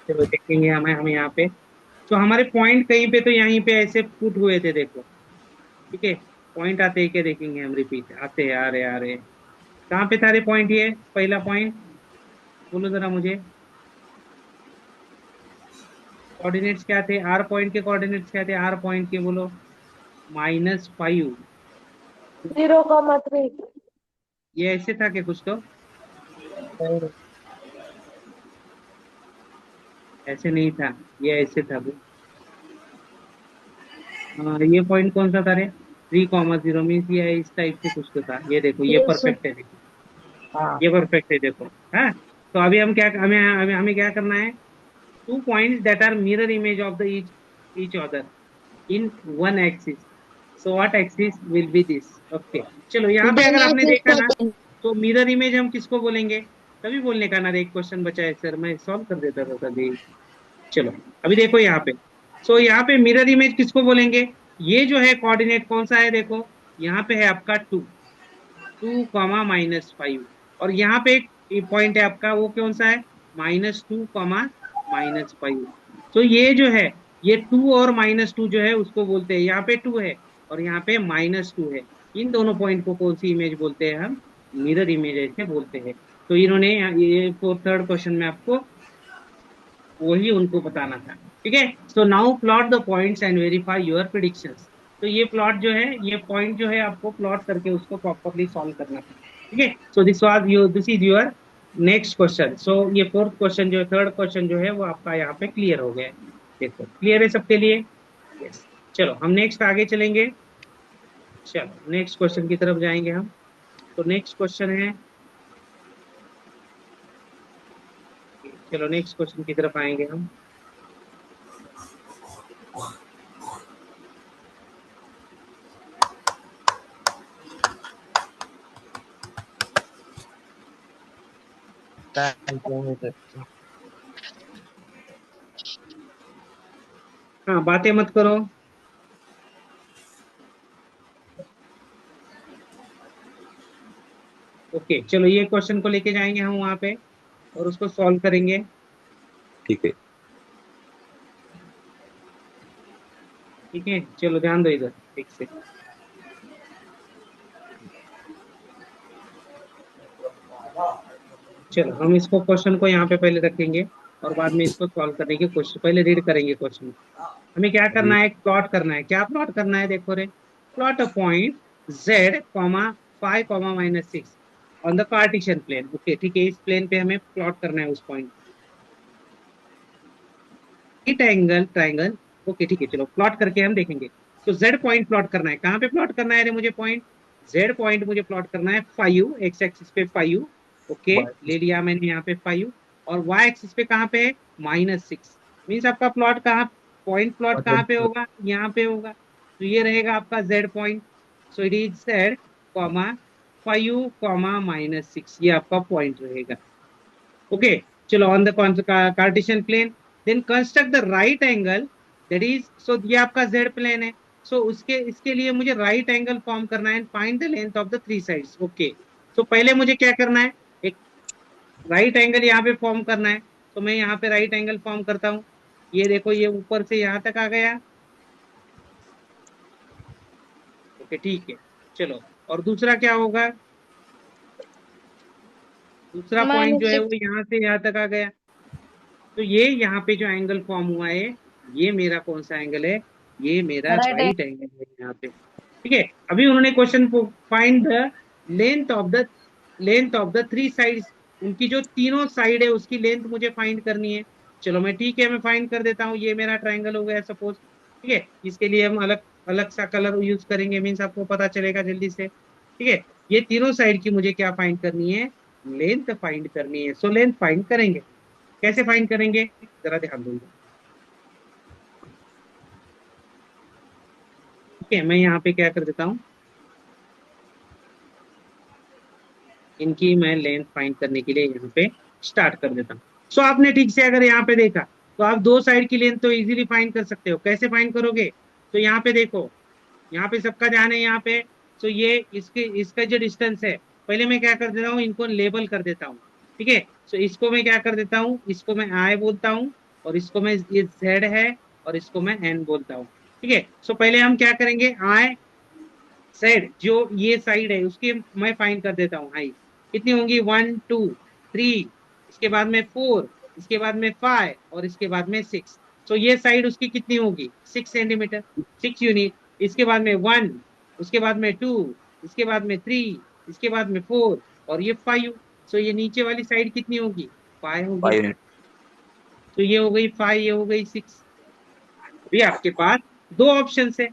चलो देखेंगे हम यहाँ पे। तो हमारे पॉइंट कहीं पे तो यहीं पे ऐसे पुट हुए थे देखो, ठीक है। पॉइंट आते हैं क्या देखेंगे हम, रिपीट आते हैं, आ रहे आ रहे। कहाँ पे था रे पॉइंट? ये पहला पॉइंट बोलो जरा मुझे, कोऑर्डिनेट्स क्या थे? आर पॉइंट के कोऑर्डिनेट्स क्या थे? आर पॉइंट के बोलो, -5। 0,3. ये ऐसे था कि कुछ तो ऐसे नहीं था, ये ऐसे था वो। ये पॉइंट कौन सा था रे? 3,0 मीन्स ये इस टाइप से कुछ तो था। ये देखो ये यस सर। परफेक्ट है, देखो हाँ ये परफेक्ट है देखो। हाँ तो अभी हम क्या, हमें क्या करना है? Two points that are mirror image of the each other in one axis, so what axis will be this? Okay चलो यहाँ पे अगर दोनों आपने एक्सिस देखा ना, को। तो मिरर इमेज हम किसको बोलेंगे? तभी बोलने का ना, एक क्वेश्चन बचा है सर, मैं सॉल्व कर देता था तभी। चलो अभी देखो यहाँ पे, सो यहाँ पे मिरर इमेज किसको बोलेंगे? ये जो है कोऑर्डिनेट कौन सा है देखो, यहाँ पे है आपका 2, -5, और यहाँ पे एक पॉइंट है आपका, वो कौन सा है? -2, -5। तो ये जो है, ये 2 और -2 जो है उसको बोलते हैं, यहाँ पे 2 है और यहाँ पे -2 है। इन दोनों पॉइंट को कौन सी इमेज बोलते हैं हम? मिरर इमेज ऐसे बोलते हैं। तो इन्होंने ये थर्ड क्वेश्चन में आपको वही उनको बताना था, ठीक है। So now plot the points and verify your predictions. तो ये प्लॉट जो है, ये पॉइंट जो है आपको प्लॉट करके उसको प्रॉपरली सॉल्व करना था, ठीक है। So this is your next question. So ये फोर्थ क्वेश्चन जो है, थर्ड क्वेश्चन जो है वो आपका यहाँ पे क्लियर हो गया है। देखो क्लियर है सबके लिए? यस। चलो हम नेक्स्ट आगे चलेंगे। चलो नेक्स्ट क्वेश्चन की तरफ जाएंगे हम। तो नेक्स्ट क्वेश्चन है, चलो नेक्स्ट क्वेश्चन की तरफ आएंगे हम। हाँ बातें मत करो, ओके चलो ये क्वेश्चन को लेके जाएंगे हम वहां पे और उसको सॉल्व करेंगे। ठीक है। ठीक है चलो ध्यान दो इधर ठीक से। चलो हम इसको क्वेश्चन को यहाँ पे पहले रखेंगे और बाद में इसको सॉल्व करने की कोशिश, पहले रीड करेंगे क्वेश्चन। हमें क्या करना है, प्लॉट करना है। क्या प्लॉट करना है, देखो रे, plot a point z comma 5 comma -6 on the Cartesian plane. Okay ठीक है, इस प्लेन पे हमें प्लॉट करना है उस point. Right angle triangle. Okay ठीक है चलो प्लॉट करके हम देखेंगे। तो z पॉइंट प्लॉट करना है, कहाँ पे प्लॉट करना है रे मुझे पॉइंट, z पॉइंट मुझे प्लॉट करना है 5 x एक्सिस पे 5। ओके ले लिया मैंने यहाँ पे 5 और y एक्सिस पे कहाँ पे है -6। मीन्स आपका प्लॉट कहाँ, पॉइंट प्लॉट कहाँ पे होगा, यहाँ पे होगा। तो ये रहेगा आपका z point. So it is z comma 5 comma -6, ये आपका पॉइंट रहेगा। ओके चलो on the Cartesian plane then construct the right angle, that is, so ये आपका जेड प्लेन है। सो उसके इसके लिए मुझे राइट एंगल फॉर्म करना है, find the length of the three sides. Okay so पहले मुझे क्या करना है, एक राइट एंगल यहाँ पे फॉर्म करना है। तो मैं यहाँ पे राइट एंगल फॉर्म करता हूँ। ये देखो ये ऊपर से यहाँ तक आ गया। ओके ठीक है चलो, और दूसरा क्या होगा, दूसरा पॉइंट जो है वो -6। यहाँ से यहाँ तक आ गया। तो ये यहाँ पे जो एंगल फॉर्म हुआ है, ये मेरा कौन सा एंगल है, ये मेरा राइट राइट एंगल है यहाँ पे। ठीक है अभी उन्होंने question find the length of the three sides, उनकी जो तीनों साइड है उसकी लेंथ मुझे फाइंड करनी है। चलो मैं ठीक है मैं फाइंड कर देता हूँ। ये मेरा ट्राइंगल हो गया सपोज। ठीक है इसके लिए हम अलग अलग सा कलर यूज करेंगे, मीन्स आपको पता चलेगा जल्दी से। ठीक है ये तीनों साइड की मुझे क्या फाइंड करनी है, लेंथ फाइंड करनी है। सो लेंथ फाइंड करेंगे, कैसे फाइंड करेंगे जरा ध्यान दो। ठीक है मैं यहाँ पे क्या कर देता हूँ, इनकी मैं लेंथ फाइंड करने के लिए यहाँ पे स्टार्ट कर देता हूँ। सो आपने ठीक से अगर यहाँ पे देखा तो आप दो साइड की लेंथ तो इजीली फाइंड कर सकते हो। कैसे फाइंड करोगे, तो यहाँ पे देखो, यहाँ पे सबका ध्यान है यहाँ पे। तो ये इसके इसका जो डिस्टेंस है, पहले मैं क्या कर देता हूँ, इनको लेबल कर देता हूँ। ठीक है सो इसको मैं क्या कर देता हूँ, इसको मैं आई बोलता हूँ और इसको मैं ये जेड है और इसको मैं एन बोलता हूँ। ठीक है सो पहले हम क्या करेंगे, आई साइड जो ये साइड है उसकी मैं फाइंड कर देता हूँ हाइट कितनी होंगी, 1 2 3, इसके बाद में 4, इसके बाद में 5 और इसके बाद में 6। तो ये साइड उसकी कितनी होगी, 6 सेंटीमीटर, 6 यूनिट। इसके बाद में 1, उसके बाद में 2, इसके बाद में 3, इसके बाद में 4 और ये 5। सो ये नीचे वाली साइड कितनी होगी, 5 होगी। 5 यूनिट। तो ये हो गई 5, ये हो गई 6। अभी आपके पास दो ऑप्शन है,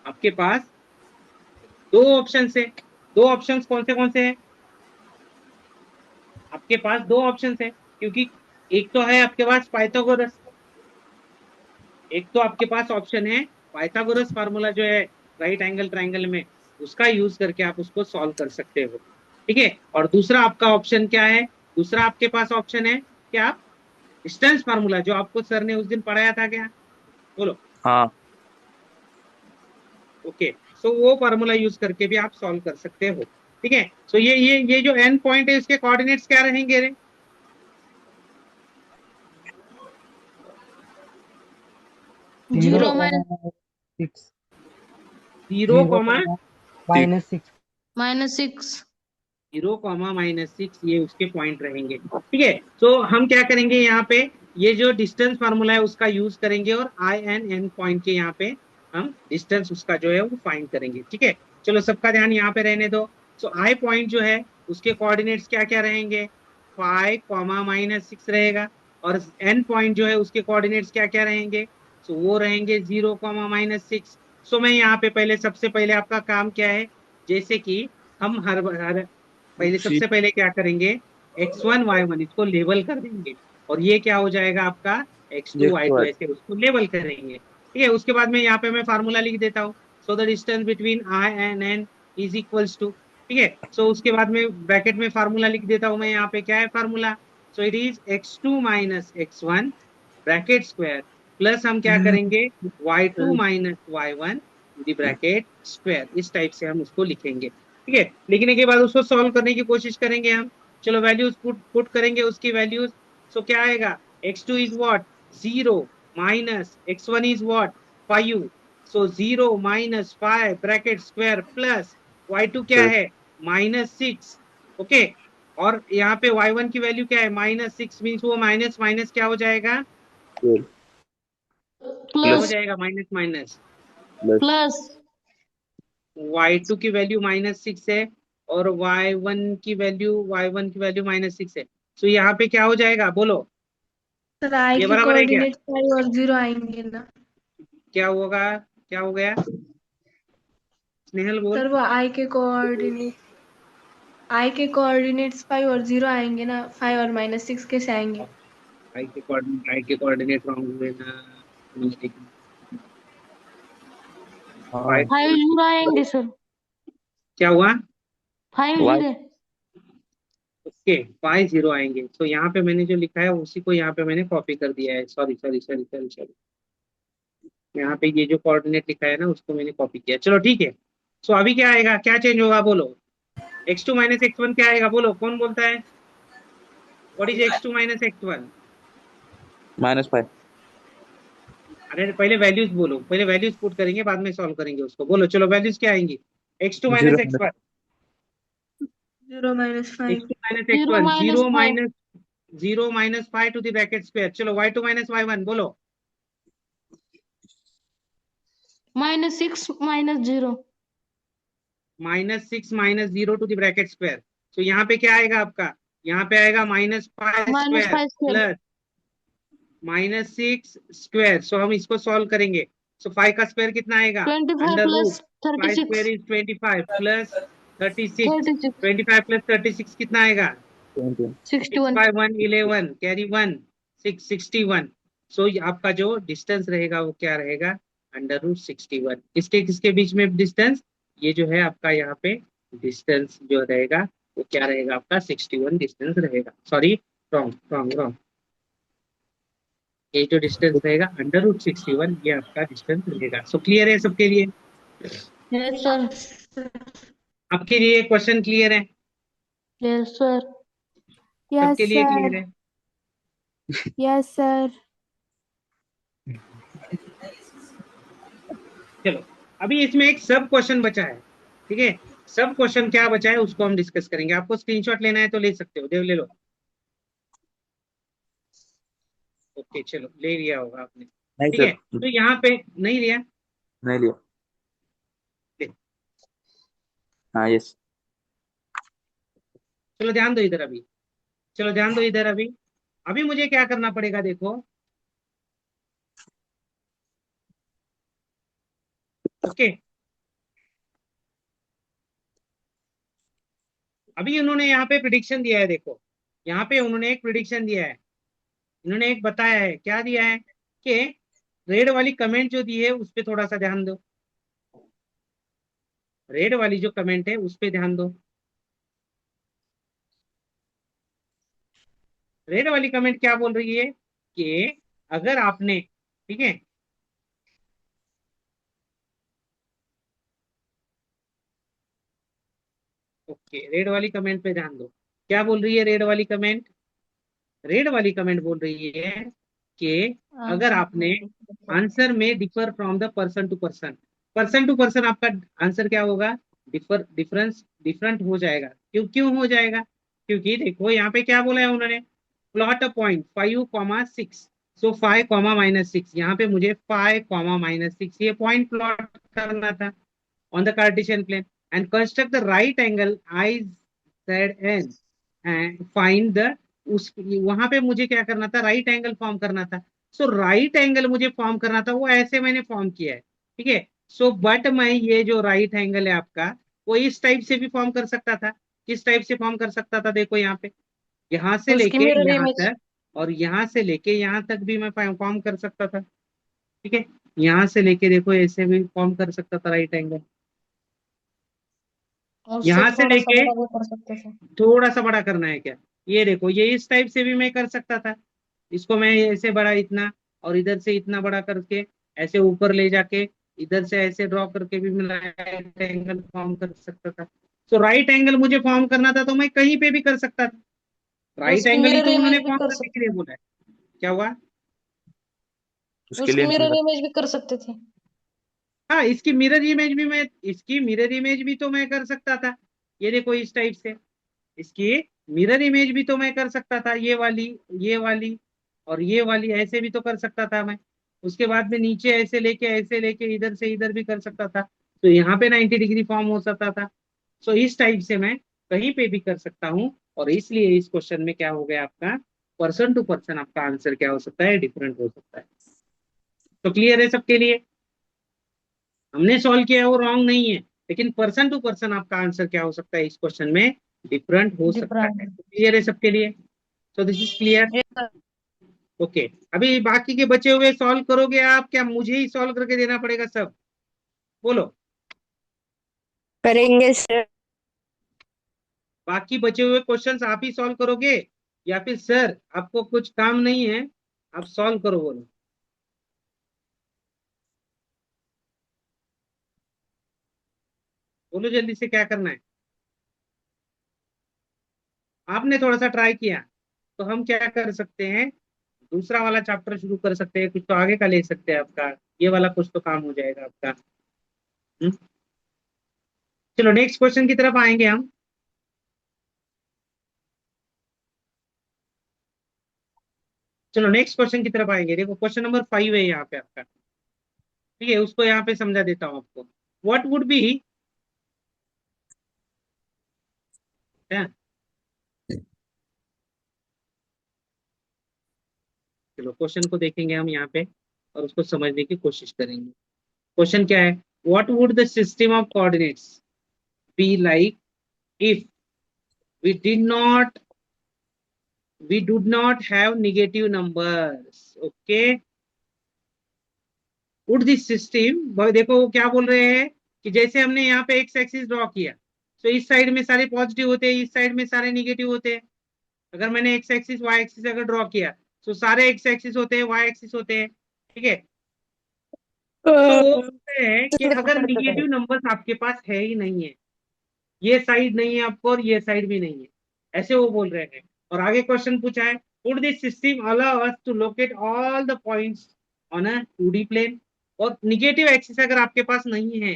आपके पास दो ऑप्शन है। दो ऑप्शंस कौन से हैं, आपके पास दो ऑप्शंस है, क्योंकि एक तो है आपके पास पाइथागोरस, एक तो आपके पास ऑप्शन है पाइथागोरस फार्मूला जो है राइट एंगल ट्राइंगल में, उसका यूज करके आप उसको सॉल्व कर सकते हो। ठीक है और दूसरा आपका ऑप्शन क्या है, दूसरा आपके पास ऑप्शन है कि आप डिस्टेंस फार्मूला जो आपको सर ने उस दिन पढ़ाया था, क्या बोलो। हाँ ओके सो वो फार्मूला यूज करके भी आप सॉल्व कर सकते हो। ठीक है सो ये जो एंड पॉइंट है उसके कोऑर्डिनेट्स क्या रहेंगे रे, 0 6 0 कॉमा -6 -6। 0 कॉमा -6, ये उसके पॉइंट रहेंगे। ठीक है तो हम क्या करेंगे यहाँ पे, ये जो डिस्टेंस फार्मूला है उसका यूज करेंगे और आई एन एन पॉइंट के यहाँ पे हम डिस्टेंस उसका जो है वो फाइंड करेंगे। ठीक है चलो सबका ध्यान यहाँ पे रहने दो। सो आई पॉइंट जो है उसके कोऑर्डिनेट्स क्या क्या रहेंगे, 5 कॉमा -6 रहेगा, और एन पॉइंट जो है उसके कोऑर्डिनेट्स क्या क्या रहेंगे, सो वो रहेंगे 0 कॉमा -6। सो मैं यहाँ पे पहले सबसे पहले आपका काम क्या है, जैसे कि हम हर पहले सबसे पहले क्या करेंगे, x1 y1 इसको लेबल कर देंगे और ये क्या हो जाएगा आपका x2 y2, ऐसे उसको लेबल करेंगे। ठीक है उसके बाद में यहाँ पे मैं फार्मूला लिख देता हूँ, so the distance between i and n is equals to. ठीक है सो उसके बाद में ब्रैकेट में फार्मूला लिख देता हूँ मैं, यहाँ पे क्या है formula, so it is x2 minus x1 bracket square plus हम क्या करेंगे y2 माइनस y1 दी ब्रैकेट स्क्वायर, इस टाइप से हम उसको लिखेंगे। ठीक है, लिखने के बाद उसको सॉल्व करने की कोशिश करेंगे हम। चलो वैल्यूज पुट करेंगे उसकी वैल्यूज। सो क्या आएगा, x2 is what 0 minus x1 is what 5। So 0 minus 5 bracket square plus y2 क्या है -6। ओके, और यहाँ पे y1 की वैल्यू क्या है -6, मीन्स वो माइनस माइनस क्या हो जाएगा, क्या हो प्लस जाएगा, माइनस माइनस। प्लस y2 की वैल्यू -6 है और y1 की वैल्यू -6 है। सो यहाँ पे क्या हो जाएगा बोलो, सर आई ये के बराबर है क्या, कोऑर्डिनेट 5 और 0 आएंगे ना? क्या होगा, क्या हो गया, स्नेहल बोल। सर वो आई के कोऑर्डिनेट्स 5 और 0 आएंगे ना? 5 और -6 कैसे आएंगे? आई के कोऑर्डिनेट रॉन्ग हुए ना, 5 हाँ 5 0 आएंगे सर, क्या हुआ, 5 वाई 0। ओके 5 0 आएंगे। तो यहाँ पे मैंने जो लिखा है उसी को यहाँ पे मैंने कॉपी कर दिया है, sorry sorry sorry sorry sorry, यहाँ पे ये जो कोऑर्डिनेट लिखा है ना उसको मैंने कॉपी किया। चलो ठीक है, सो अभी क्या आएगा, क्या चेंज होगा बोलो, x2 माइनस x1 क्या आएगा बोलो, कौन बोलता है, what is x2 minus x1। -5 अरे पहले वैल्यूज बोलो, पहले वैल्यूज पुट करेंगे बाद में सॉल्व करेंगे उसको, बोलो चलो वैल्यूज क्या आएंगी, x2 minus 0 x1, 0 -5 x2 minus 0 x1, minus 5 0 minus 5 to the bracket square. चलो y2 माइनस y1 बोलो, -6 -0 -6 -0 टू द ब्रैकेट स्क्वायर। तो यहाँ पे क्या आएगा आपका, यहाँ पे आएगा -5 स्क्वायर -5 square प्लस -6 स्क्वायर। सो हम इसको सॉल्व करेंगे। सो 5 का स्क्वायर कितना आएगा, 25 under root plus 5 square 36 is 25 plus 36, 36 25 plus 36 कितना आएगा, 20 6 61 बाय 1 11, कैरी 1 6 61। सो आपका जो डिस्टेंस रहेगा वो क्या रहेगा, अंडर रूट 61। किसके किसके बीच में डिस्टेंस, ये जो है आपका यहाँ पे डिस्टेंस जो रहेगा वो क्या रहेगा आपका 61 डिस्टेंस रहेगा, सॉरी रॉन्ग रॉन्ग रॉन्ग, ये जो डिस्टेंस रहेगा अंडर रूट 61 ये आपका डिस्टेंस रहेगा। सो क्लियर है सबके लिए, yes sir आपके लिए क्वेश्चन क्लियर है, yes sir सबके यस लिए सर, क्लियर है। Yes sir. चलो अभी इसमें एक सब क्वेश्चन बचा है, ठीक है, सब क्वेश्चन क्या बचा है उसको हम डिस्कस करेंगे। आपको स्क्रीनशॉट लेना है तो ले सकते हो, देव ले लो। ओके चलो ले लिया होगा आपने, नहीं ठीक है, सर, तो यहाँ पे नहीं लिया, नहीं लिया। ले। हाँ यस। चलो ध्यान दो इधर अभी, चलो ध्यान दो इधर अभी। अभी मुझे क्या करना पड़ेगा देखो, ओके, अभी उन्होंने यहाँ पे प्रिडिक्शन दिया है, देखो यहाँ पे उन्होंने एक प्रिडिक्शन दिया है, इन्होंने एक बताया है, क्या दिया है कि रेड वाली कमेंट जो दी है उस पर थोड़ा सा ध्यान दो, रेड वाली जो कमेंट है उस पर ध्यान दो। रेड वाली कमेंट क्या बोल रही है कि अगर आपने, ठीक है, ओके रेड वाली कमेंट पे ध्यान दो, क्या बोल रही है रेड वाली कमेंट, रेड वाली कमेंट बोल रही है कि अगर आपने आंसर में differ from the person to person आपका आंसर क्या होगा, डिफरेंट हो जाएगा। क्यों क्यों हो जाएगा, क्योंकि देखो यहाँ पे क्या बोला है उन्होंने, प्लॉट अ पॉइंट 5, 6। सो 5, -6, यहाँ पे मुझे 5, -6 ये पॉइंट प्लॉट करना था on the Cartesian plane and construct the right angle IZN and find the, उस वहां पे मुझे क्या करना था, राइट एंगल फॉर्म करना था। सो राइट एंगल मुझे फॉर्म करना था, वो ऐसे मैंने फॉर्म किया है, ठीक है। सो बट मैं ये जो राइट एंगल है आपका वो इस टाइप से भी फॉर्म कर सकता था, किस टाइप से फॉर्म कर सकता था, देखो यहाँ पे, यहाँ से उसकी लेके मिरर यहाँ इमेज तक और यहाँ से लेके यहाँ तक भी मैं फॉर्म कर सकता था, ठीक है, यहाँ से लेके देखो ऐसे भी फॉर्म कर सकता था राइट एंगल, और उससे यहाँ से थोड़ा सा लेके बड़ा भी कर सकते थे। थोड़ा सा बड़ा करना है क्या, ये देखो ये इस टाइप से भी मैं कर सकता था, इसको मैं ऐसे बड़ा इतना और इधर से इतना बड़ा करके ऐसे ऊपर ले जाके इधर से ऐसे ड्रॉ करके भी मैं राइट एंगल फॉर्म कर सकता था, सो राइट एंगल मुझे फॉर्म करना था तो मैं कहीं पे भी कर सकता था, राइट उसकी एंगल ही मिरर तो उन्होंने इमेज भी फॉर्म कर करने के सकते लिए बोला है। क्या हुआ? उसके उसकी लिए मिरर इमेज भी कर सकते थे। हाँ, इसकी मिरर इमेज भी तो मैं कर सकता था, ये देखो इस टाइप से, इसकी मिरर इमेज भी तो मैं कर सकता था, ये वाली और ये वाली ऐसे भी तो कर सकता था मैं। उसके बाद में नीचे ऐसे लेके इधर से इधर भी कर सकता था, तो यहाँ पे 90 डिग्री फॉर्म हो सकता था। सो इस टाइप से मैं कहीं पे भी कर सकता हूँ, और इसलिए इस क्वेश्चन में क्या हो गया आपका, पर्सन टू पर्सन आपका आंसर क्या हो सकता है, डिफरेंट हो सकता है। तो क्लियर है सबके लिए? हमने सॉल्व किया है वो रॉन्ग नहीं है, लेकिन पर्सन टू पर्सन आपका आंसर क्या हो सकता है इस क्वेश्चन में, डिफरेंट हो सकता है। डिफरेंट। क्लियर है सबके लिए? सो this is clear. Yes sir. Okay, अभी बाकी के बचे हुए सॉल्व करोगे आप, क्या मुझे ही सॉल्व करके देना पड़ेगा सब? बोलो। करेंगे सर। बाकी बचे हुए क्वेश्चंस आप ही सॉल्व करोगे, या फिर सर आपको कुछ काम नहीं है आप सॉल्व करो? बोलो। बोलो जल्दी से, क्या करना है? आपने थोड़ा सा ट्राई किया तो हम क्या कर सकते हैं, दूसरा वाला चैप्टर शुरू कर सकते हैं, कुछ तो आगे का ले सकते हैं आपका, ये वाला कुछ तो काम हो जाएगा आपका। हम्म? चलो नेक्स्ट क्वेश्चन की तरफ आएंगे हम। चलो नेक्स्ट क्वेश्चन की तरफ आएंगे। देखो क्वेश्चन नंबर 5 है यहाँ पे आपका, ठीक है, उसको यहाँ पे समझा देता हूँ आपको। व्हाट वुड बी, चलो क्वेश्चन को देखेंगे हम यहाँ पे और उसको समझने की कोशिश करेंगे। क्वेश्चन क्या है, what would the system of coordinates be like if we did not we do not have negative numbers? Okay, would this system, देखो वो क्या बोल रहे हैं कि जैसे हमने यहाँ पे एक्स एक्सिस ड्रॉ किया, तो इस साइड में सारे पॉजिटिव होते हैं, इस साइड में सारे निगेटिव होते हैं। अगर मैंने एक्स एक्सिस वाई एक्सिस अगर ड्रॉ किया, तो सारे एक्स एक्सिस होते हैं, वाई एक्सिस होते हैं, ठीक है। तो वो बोलते हैं कि अगर निगेटिव नंबर्स आपके पास है ही नहीं है, ये साइड नहीं है आपको और ये साइड भी नहीं है, ऐसे वो बोल रहे हैं। और आगे क्वेश्चन पूछा है, would this system allow us to locate all the points on a 2D plane? और निगेटिव एक्सिस अगर आपके पास नहीं है,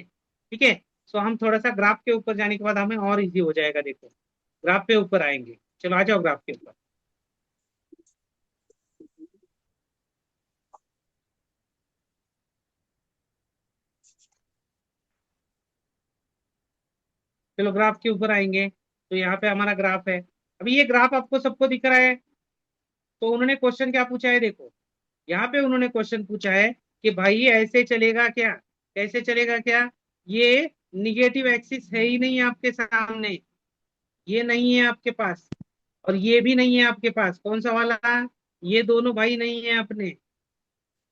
ठीक है, सो हम थोड़ा सा ग्राफ के ऊपर जाने के बाद हमें और इजी हो जाएगा। देखो ग्राफ पे ऊपर आएंगे, चलो आ जाओ ग्राफ के ऊपर। चलो ग्राफ के ऊपर आएंगे, तो यहाँ पे हमारा ग्राफ है। अभी ये ग्राफ आपको सबको दिख रहा है। तो उन्होंने क्वेश्चन क्या पूछा है, देखो यहाँ पे उन्होंने क्वेश्चन पूछा है कि भाई ये ऐसे चलेगा क्या, कैसे चलेगा क्या, ये निगेटिव एक्सिस है ही नहीं आपके सामने, ये नहीं है आपके पास, और ये भी नहीं है आपके पास, कौन सा वाला, ये दोनों भाई नहीं है अपने।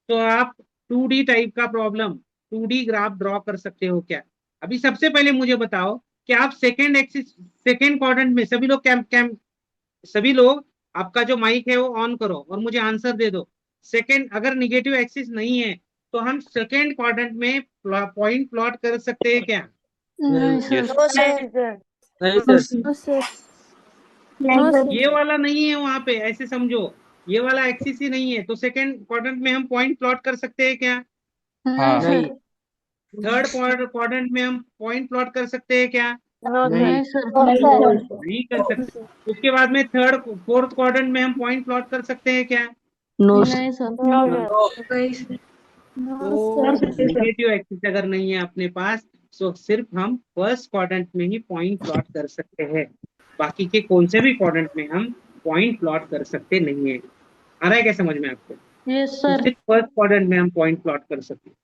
तो आप 2D टाइप का प्रॉब्लम, 2D ग्राफ ड्रॉ कर सकते हो क्या? अभी सबसे पहले मुझे बताओ कि आप सेकेंड एक्सिस, सेकेंड क्वाड्रेंट में सभी लोग कैम कैम सभी लोग आपका जो माइक है वो ऑन करो और मुझे आंसर दे दो। सेकेंड, अगर निगेटिव एक्सिस नहीं है तो हम सेकेंड क्वाड्रेंट में पॉइंट प्लॉट कर सकते हैं क्या? नहीं यस। सर। No sir. नहीं no sir. No sir. Sir. नहीं नो सर। ये वाला नहीं है वहां पे, ऐसे समझो, ये वाला एक्सिस ही नहीं है, तो सेकेंड क्वाड्रेंट में हम पॉइंट प्लॉट कर सकते हैं क्या? नहीं हाँ। सर। थर्ड क्वाड्रेंट में हम पॉइंट प्लॉट कर सकते हैं क्या? नो नहीं सर। नहीं कर सकते। उसके बाद में थर्ड फोर्थ क्वाड्रेंट में हम पॉइंट प्लॉट कर सकते हैं क्या? नो नहीं सर। नो नहीं सर। तो निगेटिव एक्सिस अगर नहीं है अपने पास, तो सिर्फ हम फर्स्ट क्वाड्रेंट में ही पॉइंट प्लॉट कर सकते हैं, बाकी के कौन से भी क्वाड्रेंट में हम पॉइंट प्लॉट कर सकते नहीं है। आ रहा है क्या समझ में आपको? यस तो सर। सिर्फ फर्स्ट क्वाड्रेंट में हम पॉइंट प्लॉट कर सकते हैं।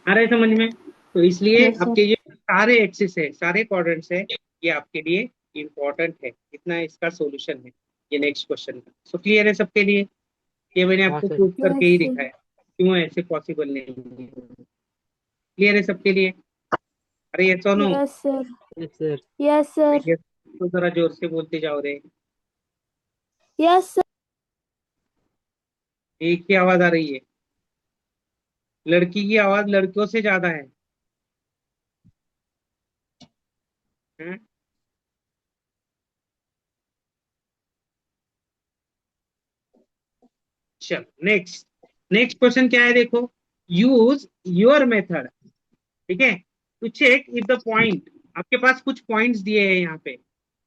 आ रहा है समझ में? तो इसलिए यस सर। आपके ये सारे एक्सिस है, सारे क्वाड्रेंट्स है, ये आपके लिए इंपॉर्टेंट है, इतना इसका सॉल्यूशन है ये नेक्स्ट क्वेश्चन का। सो क्लियर है सबके लिए? ये मैंने हाँ आपको सर। प्रूव करके ही दिखाया क्यों ऐसे पॉसिबल नहीं है। क्लियर है सबके लिए? अरे ये Sonu, yes sir. Yes sir. Yes sir. ये तो जरा जोर से बोलते जाओ रे, यस सर। एक ही आवाज आ रही है, लड़की की आवाज लड़कियों से ज्यादा है। हैं? चलो नेक्स्ट, नेक्स्ट क्वेश्चन क्या है देखो, यूज योर मेथड, ठीक है, to check if the point, आपके पास कुछ पॉइंट्स दिए हैं यहाँ पे,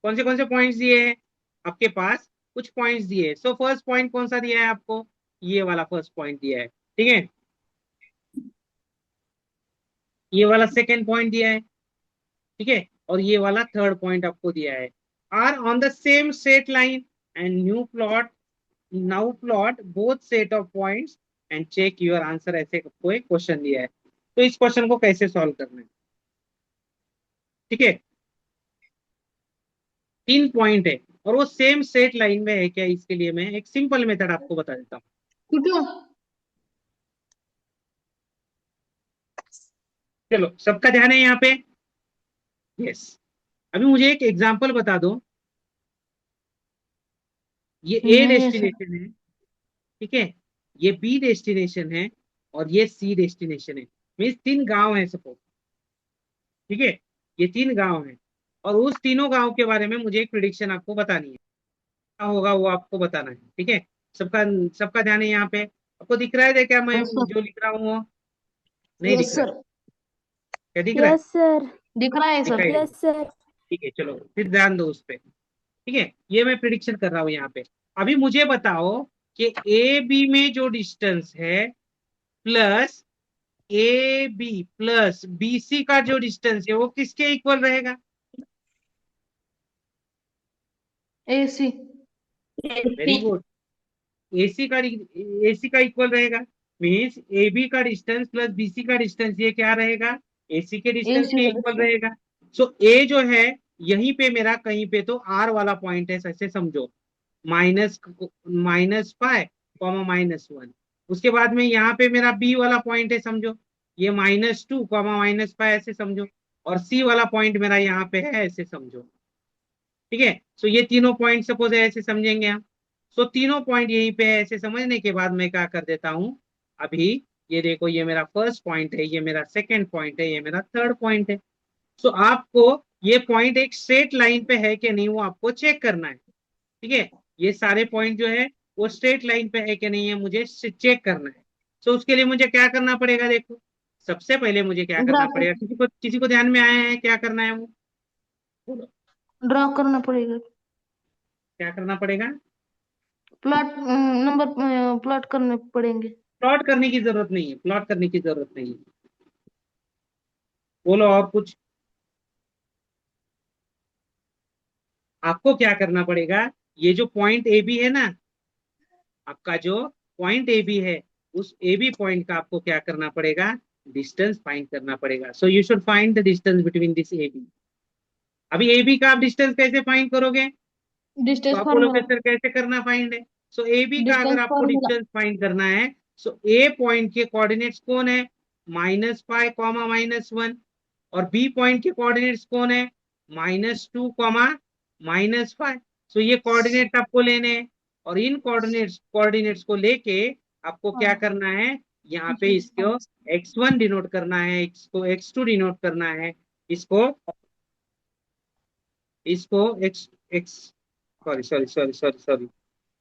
कौन से पॉइंट्स दिए हैं आपके पास, कुछ पॉइंट्स दिए हैं। सो फर्स्ट पॉइंट कौन सा दिया है आपको, ये वाला फर्स्ट पॉइंट दिया है, ठीक है, ये वाला सेकंड पॉइंट दिया है, ठीक है, और ये वाला थर्ड पॉइंट आपको दिया है, are on the same straight line and new plot, now plot both set of points and check your answer, ऐसे आपको एक क्वेश्चन दिया है। तो इस क्वेश्चन को कैसे सॉल्व करना है, ठीक है, 3 पॉइंट है और वो सेम स्ट्रेट लाइन में है क्या, इसके लिए मैं एक सिंपल मेथड आपको बता देता हूँ। कुटू चलो सबका ध्यान है यहाँ पे, यस। अभी मुझे एक एग्जांपल बता दो, ये ए नहीं है सर। डेस्टिनेशन है, ठीक है, ये बी डेस्टिनेशन है और ये सी डेस्टिनेशन है, मीन्स 3 गांव है सपोज, ठीक है, ये 3 गांव है और उस तीनों गांव के बारे में मुझे एक प्रिडिक्शन आपको बतानी है, क्या होगा वो आपको बताना है, ठीक है। सबका सबका ध्यान है यहाँ पे, आपको दिख रहा है क्या मैं यस सर। जो लिख रहा हूँ वो नहीं यस दिख रहा, सर, क्या दिख रहा है, यस सर। दिख रहा है सर। दिखाई दे, यस सर। ठीक है, चलो फिर ध्यान दो उस पे, ठीक है, ये मैं प्रिडिक्शन कर रहा हूँ यहाँ पे। अभी मुझे बताओ कि ए बी में जो डिस्टेंस है plus A B plus B C का जो डिस्टेंस है वो किसके इक्वल रहेगा, AC। वेरी गुड, एसी का इक्वल रहेगा, मीन्स ए बी का डिस्टेंस प्लस बीसी का डिस्टेंस ये क्या रहेगा, एसी के डिस्टेंस AC के का इक्वल डिस्टेंस। रहेगा। सो ए जो है यहीं पे मेरा कहीं पे तो आर वाला पॉइंट है, ऐसे समझो, माइनस माइनस फाइव कॉमा -1, उसके बाद में यहाँ पे मेरा बी वाला पॉइंट है समझो, ये -2 कॉमा -5 ऐसे समझो, और सी वाला पॉइंट मेरा यहाँ पे है ऐसे समझो, ठीक है। सो ये तीनों पॉइंट सपोज है ऐसे समझेंगे हम। सो तीनों पॉइंट यहीं पे है, ऐसे समझने के बाद मैं क्या कर देता हूँ, अभी ये देखो, ये मेरा फर्स्ट पॉइंट है, ये मेरा सेकंड पॉइंट है, ये मेरा थर्ड पॉइंट है। सो आपको ये पॉइंट एक स्ट्रेट लाइन पे है कि नहीं वो आपको चेक करना है, ठीक है, ये सारे पॉइंट जो है वो स्ट्रेट लाइन पे है कि नहीं है मुझे चेक करना है। सो उसके लिए मुझे क्या करना पड़ेगा देखो, सबसे पहले मुझे क्या करना ग्राफ पड़ेगा, किसी को ध्यान में आया है क्या करना है वो बोलो, ड्रॉ करना पड़ेगा। क्या करना पड़ेगा, प्लॉट नंबर प्लॉट करने पड़ेंगे। प्लॉट करने की जरूरत नहीं है, प्लॉट करने की जरूरत नहीं है, बोलो और कुछ, आपको क्या करना पड़ेगा, ये जो पॉइंट ए बी है ना, आपका जो पॉइंट ए बी है उस ए बी पॉइंट का आपको क्या करना पड़ेगा, डिस्टेंस फाइंड करना पड़ेगा। So you should find the distance between this A B. अभी ए बी का आप डिस्टेंस कैसे फाइंड करोगे, तो डिस्टेंस आप बोलोगे फार्मूला। सर कैसे करना फाइंड है। सो ए बी का अगर डिस्टेंस आपको फार्मूला। डिस्टेंस फाइंड करना है, सो ए पॉइंट के कोऑर्डिनेट्स कौन है, -5 कॉमा -1, और बी पॉइंट के कोऑर्डिनेट्स कौन है, -2 कॉमा -5। सो ये कोऑर्डिनेट्स आपको लेने हैं और इन कोऑर्डिनेट्स कोऑर्डिनेट्स को लेके आपको क्या करना है, यहाँ पे इसको x1 डिनोट करना है, इसको x2 डिनोट करना है, इसको इसको x x sorry sorry sorry sorry sorry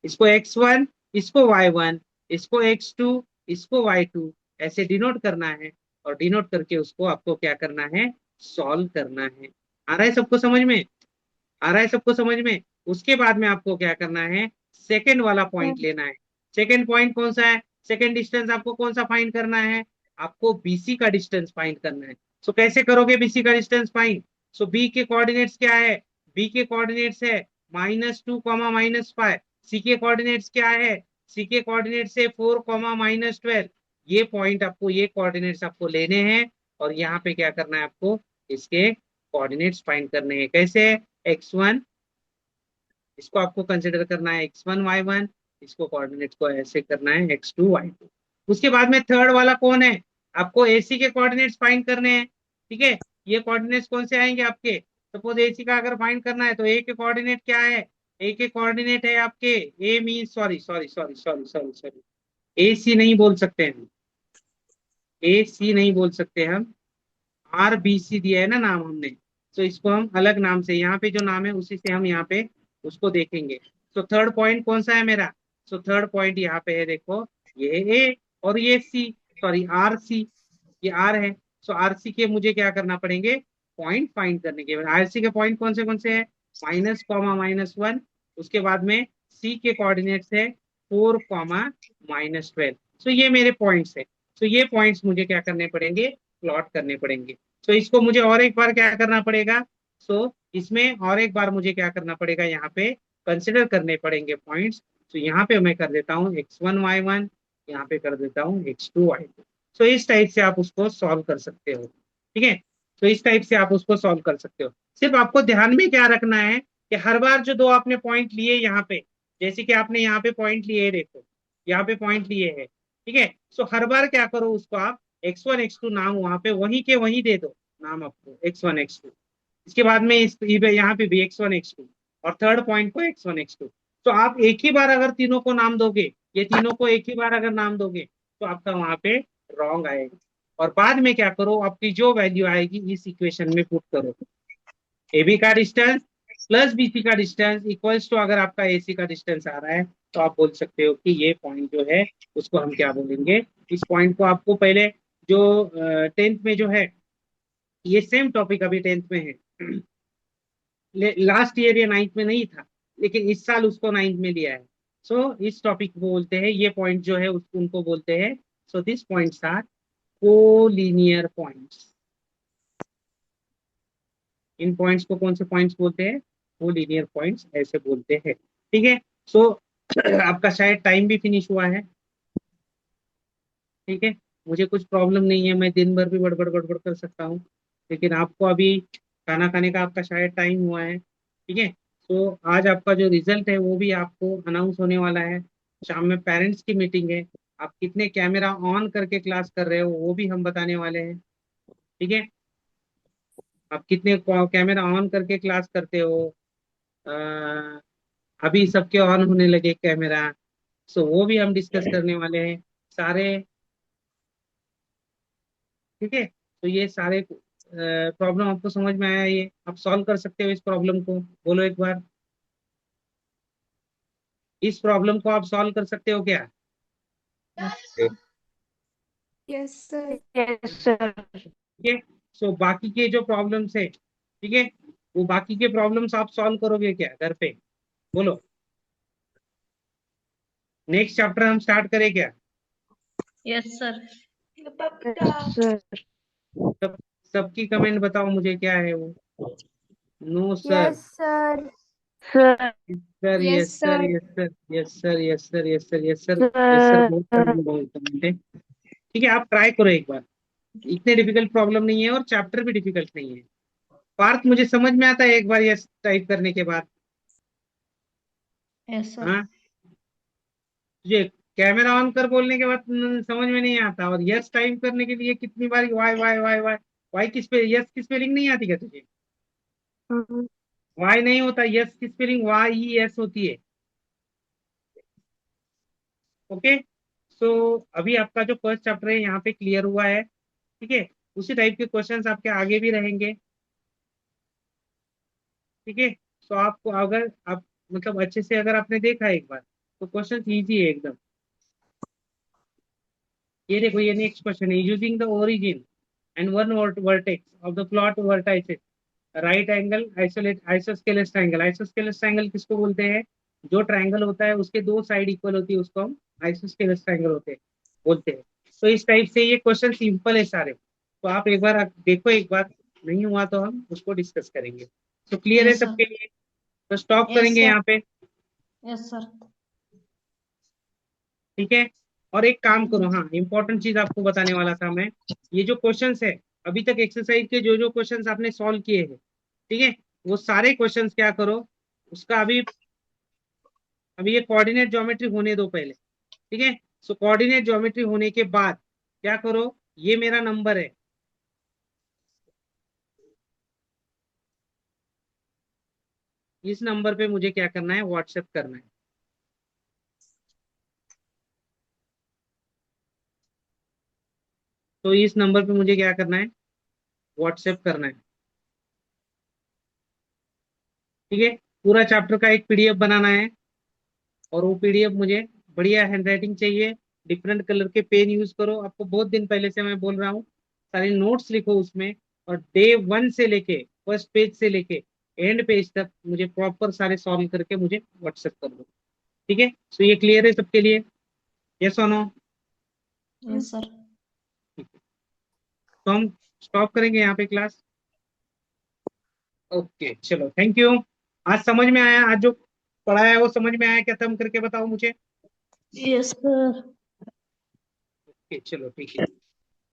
इसको x1, इसको y1, इसको x2, इसको y2 ऐसे डिनोट करना है, और डिनोट करके उसको आपको क्या करना है, सॉल्व करना है। आ रहा है सबको समझ में, आ रहा है सबको समझ में। उसके बाद में आपको क्या करना है, सेकंड वाला पॉइंट लेना है। सेकंड पॉइंट कौन सा है, सेकंड डिस्टेंस आपको कौन सा फाइंड करना है, आपको बीसी का डिस्टेंस फाइंड करना है। सो कैसे करोगे बीसी का डिस्टेंस फाइंड, सो बी के कोऑर्डिनेट्स क्या है, बी के कोऑर्डिनेट्स है -2 कॉमा -5, सी के कोऑर्डिनेट्स क्या है, सी के कोऑर्डिनेट्स है 4 कॉमा -12। ये पॉइंट आपको, ये कोऑर्डिनेट्स आपको लेने हैं और यहाँ पे क्या करना है आपको, इसके कोऑर्डिनेट्स फाइंड करने हैं। कैसे, x1 इसको आपको कंसिडर करना है x1 y1, इसको कोऑर्डिनेट्स को ऐसे करना है x2 y2। उसके बाद में थर्ड वाला कौन है, आपको AC के कोऑर्डिनेट्स फाइंड करने हैं, ठीक है। ये कोऑर्डिनेट्स कौन से आएंगे आपके, सपोज AC का अगर फाइंड करना है तो A के कोऑर्डिनेट क्या है, A के कोऑर्डिनेट है आपके, A mean sorry sorry sorry sorry sorry sorry AC नहीं बोल सकते हम, AC नहीं बोल सकते हम, RBC दिया है ना नाम हमने, तो इसको हम अलग नाम से, यहाँ पे जो नाम है उसी से हम यहाँ पे उसको देखेंगे। तो थर्ड पॉइंट कौन सा है मेरा? सो थर्ड पॉइंट यहाँ पे है, देखो ये ए और ये सी, सॉरी आर सी, ये आर है। सो आर सी के मुझे क्या करना पड़ेंगे? पॉइंट फाइंड करने के बाद आर सी के पॉइंट कौन से हैं? माइनस कॉमा -1, उसके बाद में सी के कोऑर्डिनेट्स है 4 कॉमा -12। सो ये मेरे पॉइंट्स है। सो ये पॉइंट्स मुझे क्या करने पड़ेंगे? प्लॉट करने पड़ेंगे। सो इसको मुझे और एक बार क्या करना पड़ेगा? सो इसमें और एक बार मुझे क्या करना पड़ेगा? यहाँ पे कंसिडर करने पड़ेंगे पॉइंट्स। तो यहाँ पे मैं कर देता हूँ x1 y1, यहाँ पे कर देता हूँ x2 y2। सो इस टाइप से आप उसको सॉल्व कर सकते हो, ठीक है। तो इस टाइप से आप उसको सॉल्व कर सकते हो। सिर्फ आपको ध्यान में क्या रखना है कि हर बार जो दो आपने पॉइंट लिए यहाँ पे, जैसे कि आपने यहाँ पे पॉइंट लिए, देखो यहाँ पे पॉइंट लिए हैं, ठीक है। सो हर बार क्या करो, उसको आप x1 x2 नाम वहां पे वहीं के वहीं दे दो, नाम आपको x1 x2। इसके बाद में यहाँ पे भी x1 x2 और थर्ड पॉइंट को x1 x2। तो आप एक ही बार अगर तीनों को नाम दोगे, ये तीनों को एक ही बार अगर नाम दोगे, तो आपका वहां पे रॉन्ग आएगा। और बाद में क्या करो, आपकी जो वैल्यू आएगी इस इक्वेशन में पुट करो। AB का डिस्टेंस प्लस BC का डिस्टेंस इक्वल्स टू, अगर आपका AC का डिस्टेंस आ रहा है तो आप बोल सकते हो कि ये पॉइंट जो है उसको हम क्या बोलेंगे? इस पॉइंट को आपको पहले जो 10th में जो है, ये सेम टॉपिक अभी 10th में है। लास्ट ईयर ये 9th में नहीं था, लेकिन इस साल उसको 9th में लिया है। सो इस टॉपिक को बोलते हैं, ये पॉइंट जो है उसको उनको बोलते हैं, so this points are collinear points. इन पॉइंट्स को कौन से पॉइंट्स बोलते हैं? कोलिनियर पॉइंट्स ऐसे बोलते हैं, ठीक है। सो आपका शायद टाइम भी फिनिश हुआ है, ठीक है। मुझे कुछ प्रॉब्लम नहीं है, मैं दिन भर भी बड़बड़ बड़बड़ कर सकता हूँ, लेकिन आपको अभी खाना खाने का आपका शायद टाइम हुआ है, ठीक है। तो आज आपका जो रिजल्ट है वो भी आपको अनाउंस होने वाला है। शाम में पेरेंट्स की मीटिंग है, आप कितने कैमरा ऑन करके क्लास कर रहे हो वो भी हम बताने वाले हैं, ठीक है। आप कितने कैमरा ऑन करके क्लास करते हो? अ, अभी सबके ऑन होने लगे कैमरा, सो वो भी हम डिस्कस करने वाले हैं सारे, ठीक है। तो ये सारे प्रॉब्लम आपको समझ में आया? ये आप सॉल्व कर सकते हो इस प्रॉब्लम को? बोलो एक बार, इस प्रॉब्लम को आप सॉल्व कर सकते हो क्या? Yes sir. Yes, sir. ठीक है। सो बाकी के जो प्रॉब्लम्स है, ठीक है, वो बाकी के प्रॉब्लम्स आप सॉल्व करोगे क्या घर पे? बोलो, नेक्स्ट चैप्टर हम स्टार्ट करें क्या? Yes sir. Yes, sir. सब सबकी कमेंट बताओ मुझे क्या है वो। No sir, Yes, sir. Sir. Sir, yes yes sir, sir. Yes sir, yes sir, yes sir, yes sir, yes sir, yes sir, Sir. बहुत कमेंट है। ठीक है, आप ट्राई करो एक बार, इतने डिफिकल्ट प्रॉब्लम नहीं है और चैप्टर भी डिफिकल्ट नहीं है। पार्थ मुझे समझ में आता है एक बार यस टाइप करने के बाद। Yes sir. हाँ, तुझे कैमरा ऑन कर बोलने के बाद समझ में नहीं आता, और यस टाइप करने के लिए कितनी बार Y Y Y Y, Y किस पे, यस की स्पेलिंग नहीं आती क्या तुझे? वाई नहीं होता, यस की स्पेलिंग वाई ई एस होती है। ओके। सो अभी आपका जो फर्स्ट चैप्टर है यहाँ पे क्लियर हुआ है, ठीक है। उसी टाइप के क्वेश्चंस आपके आगे भी रहेंगे, ठीक है। सो आपको अगर आप मतलब अच्छे से अगर आपने देखा एक बार, तो क्वेश्चन इजी है एकदम। ये देखो, ये नेक्स्ट क्वेश्चन है, using the origin and one vertex of the plot vertices right angle isolate isosceles triangle. Isosceles triangle किसको बोलते हैं? जो ट्रायंगल होता है उसके दो साइड इक्वल होती है उसको हम आइसोस्केलस ट्रायंगल होते हैं बोलते हैं। तो इस टाइप से ये क्वेश्चन सिंपल है सारे। तो आप एक बार देखो, एक बार नहीं हुआ तो हम उसको डिस्कस करेंगे। तो क्लियर है यस सर। सबके लिए? तो स्टॉप यस करेंगे सर। यहाँ पे, यस सर। ठीक है। और एक काम करो, हाँ इंपॉर्टेंट चीज आपको बताने वाला था मैं, ये जो क्वेश्चंस है अभी तक एक्सरसाइज के जो जो क्वेश्चंस आपने सॉल्व किए हैं, ठीक है, वो सारे क्वेश्चंस क्या करो, उसका अभी अभी ये कोऑर्डिनेट ज्योमेट्री होने दो पहले, ठीक है। सो कोऑर्डिनेट ज्योमेट्री होने के बाद क्या करो, ये मेरा नंबर है, इस नंबर पे मुझे क्या करना है, व्हाट्सएप करना है। तो इस नंबर पे मुझे क्या करना है, व्हाट्सएप करना है। ठीक है, पूरा चैप्टर का एक पीडीएफ बनाना है, और वो पीडीएफ मुझे बढ़िया हैंडराइटिंग चाहिए, डिफरेंट कलर के पेन यूज करो, आपको बहुत दिन पहले से मैं बोल रहा हूँ, सारे नोट्स लिखो उसमें, और डे 1 से लेके फर्स्ट पेज से लेके एंड पेज तक मुझे प्रॉपर सारे सॉल्व करके मुझे व्हाट्सएप कर दो। ठीक है, सो ये क्लियर है सबके लिए? यस और नो? Yes sir. तो हम स्टॉप करेंगे यहाँ पे क्लास। ओके चलो, थैंक यू। आज समझ में आया? आज जो पढ़ाया है वो समझ में आया क्या? थम करके बताओ मुझे। Yes sir. ओके चलो ठीक है।